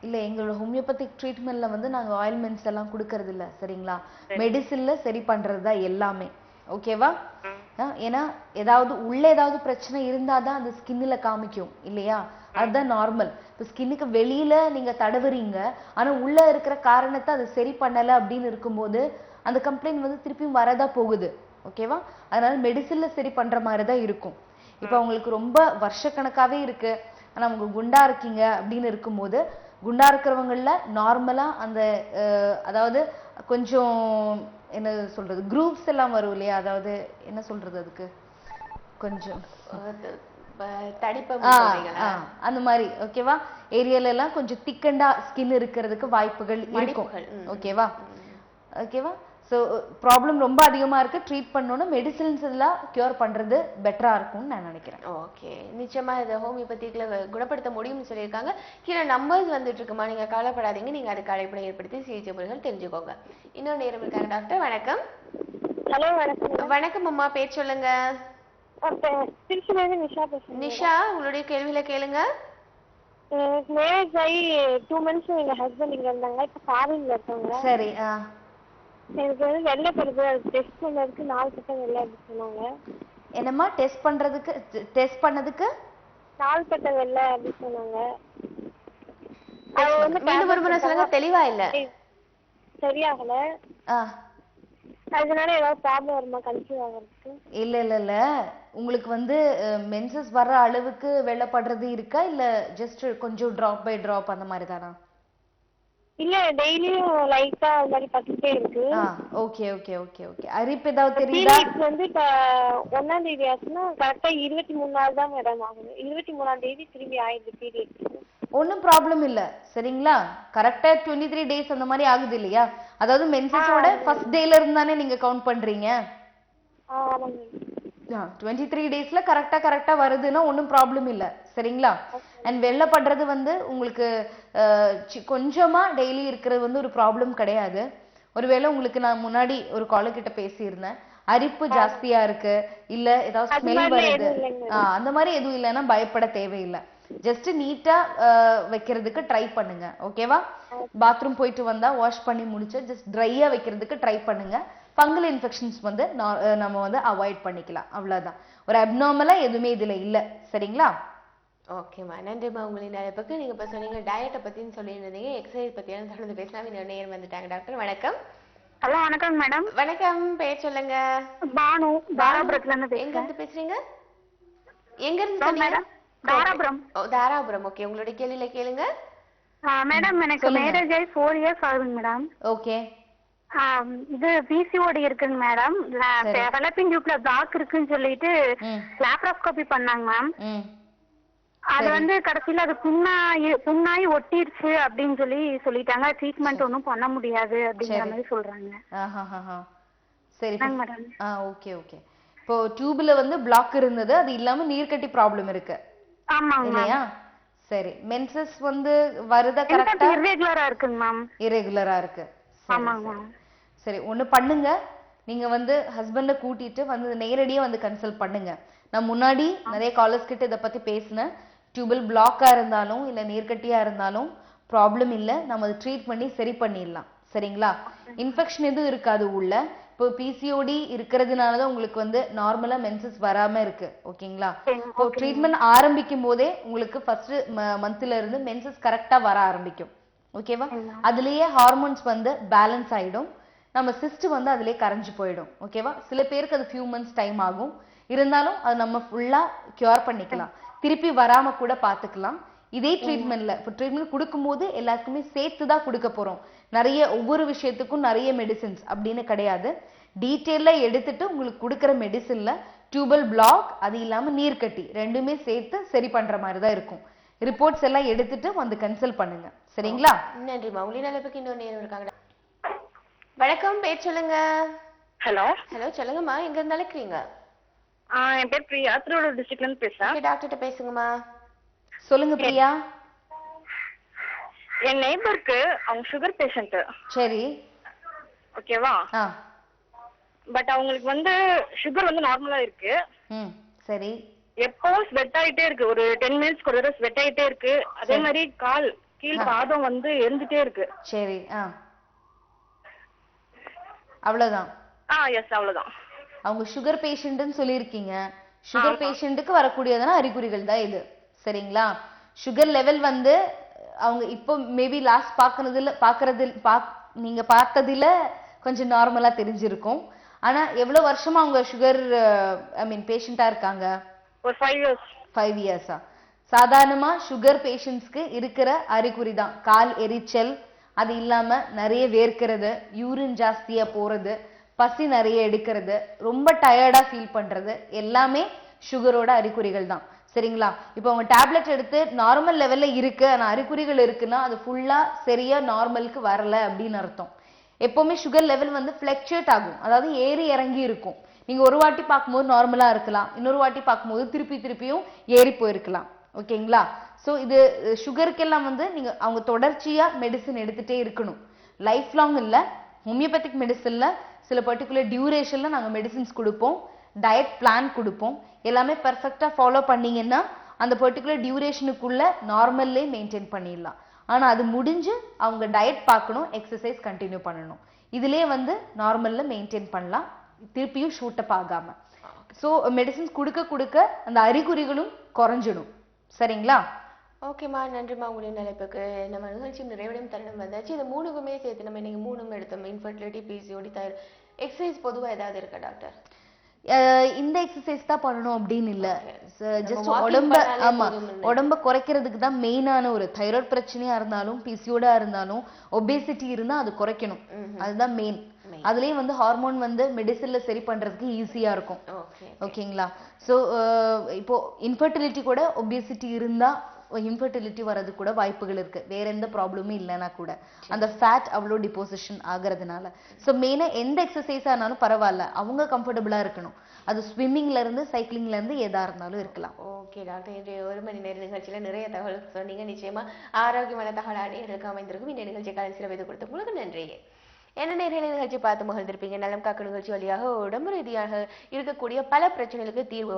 இல்ல, எங்களோட ஹோமியோபதிக் ட்ரீட்மெண்ட்ல வந்து நாங்க ஆயில்மெண்ட்ஸ் எல்லாம் கொடுக்கறது இல்ல. சரிங்களா? மெடிசின்ல சரி பண்றதுதான் எல்லாமே. ஓகேவா? ஏன்னா ஏதாவது உள்ள ஏதாவது பிரச்சனை இருந்தாதான் அந்த ஸ்கின்ல காமிக்கும் இல்லையா? அதுதான் நார்மல். இப்போ ஸ்கின்னுக்கு வெளியில நீங்க தடவுறீங்க, ஆனா உள்ள இருக்கிற காரணத்தை அது சரி பண்ணல அப்படின்னு இருக்கும்போது அந்த கம்ப்ளைண்ட் வந்து திருப்பியும் வரதா போகுது. ஓகேவா? அதனால மெடிசின்ல சரி பண்ற மாதிரிதான் இருக்கும். இப்போ உங்களுக்கு ரொம்ப வருஷக்கணக்காவே இருக்கு, ஆனா அவங்க குண்டா இருக்கீங்க அப்படின்னு இருக்கும்போது, குண்டா இருக்கிறவங்கள நார்மலா அந்த அதாவது கொஞ்சம் என்ன சொல்றது, குரூப்ஸ் எல்லாம் வரும் இல்லையா? அதாவது என்ன சொல்றது, அதுக்கு கொஞ்சம் அந்த மாதிரி ஓகேவா ஏரியால எல்லாம் கொஞ்சம் திக்கண்டா ஸ்கின் இருக்கிறதுக்கு வாய்ப்புகள் இருக்கும். ஓகேவா? ஓகேவா? ஸோ ப்ராப்ளம் ரொம்ப அதிகமா இருக்கு, ட்ரீட் பண்ணணும், மெடிசின்ஸ் எல்லாம் கியூர் பண்றது பெட்டரா இருக்கும்னு நான் நினைக்கிறேன். ஓகே, நிச்சயமா இதை ஹோமியோபதிக்ல குணப்படுத்த முடியும்னு சொல்லியிருக்காங்க. கீழே நம்பர்ஸ் வந்துட்டு இருக்குமா, நீங்க கவலைப்படாதீங்க, நீங்க அதுக்கு அழைப்பை ஏற்படுத்தி சிகிச்சை முறைகள் தெரிஞ்சுக்கோங்க. இன்னொரு நேரம் இருக்காங்க டாக்டர். வணக்கம். ஹலோ, வணக்கம். வணக்கம் அம்மா, பேர் சொல்லுங்க. நிஷா பேசுறேன். நிஷா, உங்களுடைய கேள்வியில கேளுங்க. மேரேஜ் ஆகி 2 months எங்க ஹஸ்பண்ட் இங்க இருந்தாங்க. இப்ப ஃபாரின்ல இருக்காங்க. சரி. எனக்கு வந்து வெள்ளை படுது, அது டெஸ்ட் பண்ணதுக்கு 4 பட்டம் வெள்ளை அப்படி சொன்னாங்க. என்னம்மா டெஸ்ட் பண்ணதுக்கு 4 பட்டம் வெள்ளை அப்படி சொன்னாங்க. மீண்டும் ஒரு முறை சொல்லுங்க, தெளிவா இல்ல. சரியாகல. அதனால ஏதாவது ப்ராப்ளம் வருமா கன்சீவ் ஆகிறதுக்கு? இல்ல உங்களுக்கு வந்து மென்சஸ் வர்ற அளவுக்கு வெள்ளப்படுறது இருக்கா இல்ல ஜஸ்ட் கொஞ்சம் டிராப் பை டிராப் அந்த மாதிரி தானா? இல்ல டெய்லியும் லைட்டா அந்த மாதிரி பட்டுட்டே இருக்கு. Okay okay okay okay. அரிப்பு ஏதாவது தெரியுதா? பீரியட்ஸ் வந்து இப்ப 1ஆம் தேதி ஆச்சுன்னா கரெக்டா 23 நாள் தான் மேடம் ஆகுது. 23ஆம் தேதி திரும்பி ஆயிடுது பீரியட்ஸ். ஒன்னும் ப்ராப்ளம் இல்ல சரிங்களா. கரெக்டா 23 டேஸ் அந்த மாதிரி ஆகுது இல்லையா? அதாவது மென்சஸோட ஃபர்ஸ்ட் டேல இருந்து தானே நீங்க கவுண்ட் பண்றீங்க. 23 டேஸ்ல கரெக்டா வருதுன்னா ஒன்னும் ப்ராப்ளம் இல்ல சரிங்களா. அண்ட் வெள்ளை படுறது வந்து உங்களுக்கு கொஞ்சமா டெய்லி இருக்கிறது வந்து ஒரு ப்ராப்ளம் கிடையாது. ஒருவேளை உங்களுக்கு நான் முன்னாடி ஒரு காலர் கிட்ட பேசியிருந்தேன், அரிப்பு ஜாஸ்தியா இருக்கு இல்ல ஏதாவது ஸ்மெல் வருது அந்த மாதிரி எதுவும் இல்லைன்னா பயப்பட தேவையில்லை. ஜஸ்ட் நீட்டா வைக்கிறதுக்கு ட்ரை பண்ணுங்க ஓகேவா. பாத்ரூம் போயிட்டு வந்தா வாஷ் பண்ணி முடிச்சு ஜஸ்ட் ட்ரையா வைக்கிறதுக்கு ட்ரை பண்ணுங்க. ஃபங்கல் இன்ஃபெக்ஷன்ஸ் வந்து நம்ம வந்து அவாய்ட் பண்ணிக்கலாம், அவ்வளவுதான். ஒரு அப்நார்மலா எதுவுமே இதுல இல்ல சரிங்களா. ஓகேம்மா, நன்றிம்மா. உங்களின் அழைப்புக்கு. நீங்க இப்ப சொன்னீங்க டயட்டை பத்தின்னு சொல்லியிருந்தீங்க, எக்ஸசைஸ் பத்தியான தொடர்ந்து பேசலாம். இன்னொரு நேரம் வந்துட்டாங்க. டாக்டர் வணக்கம். ஹலோ வணக்கம் மேடம். வணக்கம், பேர் சொல்லுங்க. பானு, தாராபுரத்துல இருந்து. எங்க இருந்து பேசுறீங்க? எங்க இருந்து சொன்னீங்க? தாராபுரம். தாராபுரம். ஓகே, உங்களுடைய கேள்வியில கேளுங்க. மேடம் எனக்கு மேரேஜ் ஆகி 4 years ஆகுதுங்க மேடம். ஓகே. இது பிசிஓடி இருக்குங்க மேடம். ஃபெலோப்பியன் டியூப்ல பிளாக் இருக்குன்னு சொல்லிட்டு லாப்ரோஸ்கோபி பண்ணாங்க மேம். அது வந்து கடைசியில அது புண்ணாயி ஒட்டிடுச்சு அப்படின்னு சொல்லிட்டாங்க. ட்ரீட்மெண்ட் ஒன்றும் பண்ண முடியாது அப்படிங்கிற மாதிரி சொல்றாங்க. சரி மேடம். Okay okay. இப்போ டியூப்ல வந்து பிளாக் இருந்தது, அது இல்லாம நீர்க்கட்டி ப்ராப்ளம் இருக்கு. ஆமாங்க இல்லையா? சரி. மென்சஸ் வந்து வருதா கரெக்ட்டா? இரெகுலரா இருக்குங்க மேம். இரெகுலரா இருக்கு. ஆமாங்க. சரி, ஒண்ணு பண்ணுங்க. நீங்க வந்து ஹஸ்பண்ட கூட்டிட்டு வந்து நேரடியா வந்து கன்சல்ட் பண்ணுங்க. நான் முன்னாடி நிறைய காலர்ஸ் கிட்ட இத பத்தி பேசினேன். டியூபல் பிளாக்கா இருந்தாலும் இல்ல நீர்க்கட்டியா இருந்தாலும் ப்ராப்ளம் இல்ல, நம்ம அதை ட்ரீட் பண்ணி சரி பண்ணிடலாம் சரிங்களா. இன்ஃபெக்ஷன் எதுவும் இருக்காது உள்ள. இப்போ பிசிஓடி இருக்கிறதுனாலதான் உங்களுக்கு வந்து நார்மலா மென்சஸ் வராம இருக்கு ஓகேங்களா. இப்போ ட்ரீட்மெண்ட் ஆரம்பிக்கும் போதே உங்களுக்கு ஃபர்ஸ்ட் மந்த்ல இருந்து மென்சஸ் கரெக்டா வர ஆரம்பிக்கும் ஓகேவா. அதுலயே ஹார்மோன்ஸ் வந்து பேலன்ஸ் ஆயிடும். நம்ம சிஸ்ட் வந்து அதுலயே கரைஞ்சு போயிடும் ஓகேவா. சில பேருக்கு அது ஃபியூ மந்த்ஸ் டைம் ஆகும், இருந்தாலும் அது நம்ம ஃபுல்லா கியூர் பண்ணிக்கலாம், திருப்பி வராம கூட பாத்துக்கலாம். இதே ட்ரீட்மெண்ட்ல இப்போ ட்ரீட்மெண்ட் கொடுக்கும்போது எல்லாருக்குமே சேர்த்து தான் கொடுக்க போறோம். நிறைய ஒவ்வொரு விஷயத்துக்கும் நிறைய மெடிசின்ஸ் அப்படின்னு கிடையாது. டீட்டெயிலா எடுத்துட்டு உங்களுக்கு கொடுக்குற மெடிசின்ல டியூபல் பிளாக் அது இல்லாம நீர்க்கட்டி ரெண்டுமே சேர்த்து சரி பண்ற மாதிரி தான் இருக்கும். ரிப்போர்ட்ஸ் எல்லாம் எடுத்துட்டு வந்து கன்சல்ட் பண்ணுங்க சரிங்களா. நன்றிம்மா. உங்களின் அழைப்புக்கு இன்னொரு நேரம் இருக்காங்க. வணக்கம், பேர் சொல்லுங்க. ஹலோ ஹலோ, சொல்லுங்கம்மா. எங்க இருந்து அழைக்கிறீங்க? என் பேர் பிரியா, திருவள்ளூர் டிஸ்ட்ரிக்ட்ல இருந்து பேசுறேன். டாக்டர்கிட்ட பேசுங்கம்மா. சொல்லுங்க பிரியா. என் நெய்பருக்கு அவங்க சுகர் பேஷண்ட். சரி ஓகேவா. பட் அவங்களுக்கு வந்து சுகர் வந்து நார்மலா இருக்கு. சரி. எப்பவும் ஸ்வெட் ஆயிட்டே இருக்கு, ஒரு 10 minutes ஒரு தடவை ஸ்வெட் ஆயிட்டே இருக்கு. அதே மாதிரி கீழ் பாதம் வந்து எரிஞ்சிட்டே இருக்கு. சரி. அவ்வளவுதான். எஸ் அவ்வளவுதான். அவங்க சுகர் பேஷண்ட்னு சொல்லியிருக்கீங்க. சுகர் பேஷண்ட்டுக்கு வரக்கூடியதான அறிகுறிகள் தான் இது சரிங்களா. சுகர் லெவல் வந்து அவங்க இப்போ மேபி லாஸ்ட் நீங்க பார்த்ததுல கொஞ்சம் நார்மலா தெரிஞ்சிருக்கும். ஆனா எவ்வளவு வருஷமா அவங்க சுகர் பேஷண்டா இருக்காங்க? ஒரு 5 years. சாதாரணமா சுகர் பேஷண்ட்ஸ்க்கு இருக்கிற அறிகுறி தான் கால் எரிச்சல், அது இல்லாம நிறைய வேர்க்கிறது, யூரின் ஜாஸ்தியா போறது, பசி நிறைய எடுக்கிறது, ரொம்ப டயர்டா ஃபீல் பண்றது எல்லாமே சுகரோட அறிகுறிகள் தான் சரிங்களா. இப்போ அவங்க டேப்லெட் எடுத்து நார்மல் லெவல்ல இருக்கு, ஆனா அறிகுறிகள் இருக்குன்னா அது ஃபுல்லா சரியா நார்மலுக்கு வரல அப்படின்னு அர்த்தம். எப்பவுமே சுகர் லெவல் வந்து ஃபிளக்சுவேட் ஆகும், அதாவது ஏறி இறங்கி இருக்கும். நீங்க ஒரு வாட்டி பார்க்கும்போது நார்மலா இருக்கலாம், இன்னொரு வாட்டி பார்க்கும்போது திருப்பியும் ஏறி போயிருக்கலாம் ஓகேங்களா. ஸோ இது சுகருக்கெல்லாம் வந்து நீங்க அவங்க தொடர்ச்சியா மெடிசன் எடுத்துட்டே இருக்கணும். லைஃப் லாங் இல்ல, ஹோமியோபதிக் மெடிசன்ல சில பர்டிகுலர் டியூரேஷன்ல நாங்க மெடிசின்ஸ் கொடுப்போம், டயட் பிளான் கொடுப்போம். எல்லாமே பெர்ஃபெக்டா ஃபாலோ பண்ணீங்கன்னா அந்த பர்டிகுலர் டியூரேஷனுக்குள்ள நார்மல்லே மெயின்டைன் பண்ணிடலாம். ஆனா அது முடிஞ்சு அவங்க டயட் பார்க்கணும், எக்ஸசைஸ் கண்டினியூ பண்ணணும். இதுலயே வந்து நார்மல்ல மெயின்டைன் பண்ணலாம், திருப்பியும் ஷூட் அப் ஆகாம. ஸோ மெடிசின்ஸ் கொடுக்க கொடுக்க அந்த அறிகுறிகளும் குறைஞ்சிடும். சரிங்களா? ஓகேம்மா, நன்றிம்மா. உங்களுடைய நிலைப்புக்கு நம்ம நிகழ்ச்சி நிறைவடையும் தருணம் வந்தாச்சு. இது 3க்குமே சேர்த்து நம்ம இன்னைக்கு 3ம் எடுத்தோம். Infertility, PCOD, thyroid. எக்ஸசைஸ் பொதுவாக ஏதாவது இருக்கா டாக்டர்? இந்த எக்ஸசைஸ் தான் பண்ணணும் அப்படின்னு இல்ல. ஜஸ்ட் உடம்ப குறைக்கிறதுக்கு தான் மெயினான ஒரு தைராய்டு பிரச்சனையா இருந்தாலும் பிசிஓடா இருந்தாலும் ஒபேசிட்டி இருந்தா அது குறைக்கணும். அதுதான் மெயின். அதுலயும் வந்து ஹார்மோன் வந்து மெடிசின்ல சரி பண்றதுக்கு ஈஸியா இருக்கும். ஓகேங்களா? சோ இப்போ இன்ஃபர்டிலிட்டி கூட ஒபேசிட்டி இருந்தா இன்ஃபர்டிலிட்டி வரது கூட வாய்ப்புகள் இருக்கு, வேற எந்த ப்ராப்ளமும் இல்லைன்னா கூட. அந்த ஃபேட் அவ்வளோ டிபோசிஷன் ஆகிறதுனால. ஸோ மெயினாக எந்த எக்ஸசைஸாக இருந்தாலும் பரவாயில்ல, அவங்க கம்ஃபர்டபுளாக இருக்கணும். அது ஸ்விம்மிங்ல இருந்து சைக்கிளிங்ல இருந்து எதா இருந்தாலும் இருக்கலாம். ஓகே டாக்டர், இன்றைய 1 மணி நேர நிகழ்ச்சியில நிறைய தகவல் சொன்னீங்க. நிச்சயமா ஆரோக்கியமான தகவல் அடையிறதுக்கு அமைந்திருக்கும். இந்த நிகழ்ச்சிக்கான சிறப்பு கொடுத்த உங்களுக்கு நன்றி. என்ன நேரடி நிகழ்ச்சி பார்த்து மகிழ்ந்திருப்பீங்க. நலம் காக்கும் நிகழ்ச்சி வழியாக உடம்பு ரீதியாக இருக்கக்கூடிய பல பிரச்சனைகளுக்கு தீர்வு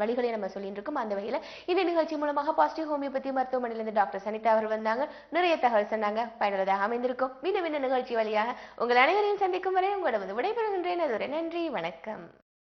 வழிகளை நம்ம சொல்லிட்டு இருக்கோம். அந்த வகையில இந்த நிகழ்ச்சி மூலமாக பாசிட்டிவ் ஹோமியோபதி மருத்துவமனையிலிருந்து டாக்டர் சனிதா அவர் வந்தாங்க, நிறைய தகவல் சொன்னாங்க, பயனுள்ளதாக அமைந்திருக்கும். மீண்டும் நிகழ்ச்சி வழியாக உங்கள் அனைவரையும் சந்திக்கும் வரை உங்களிடம் விடைபெறுகின்றேன். அதுவரை நன்றி, வணக்கம்.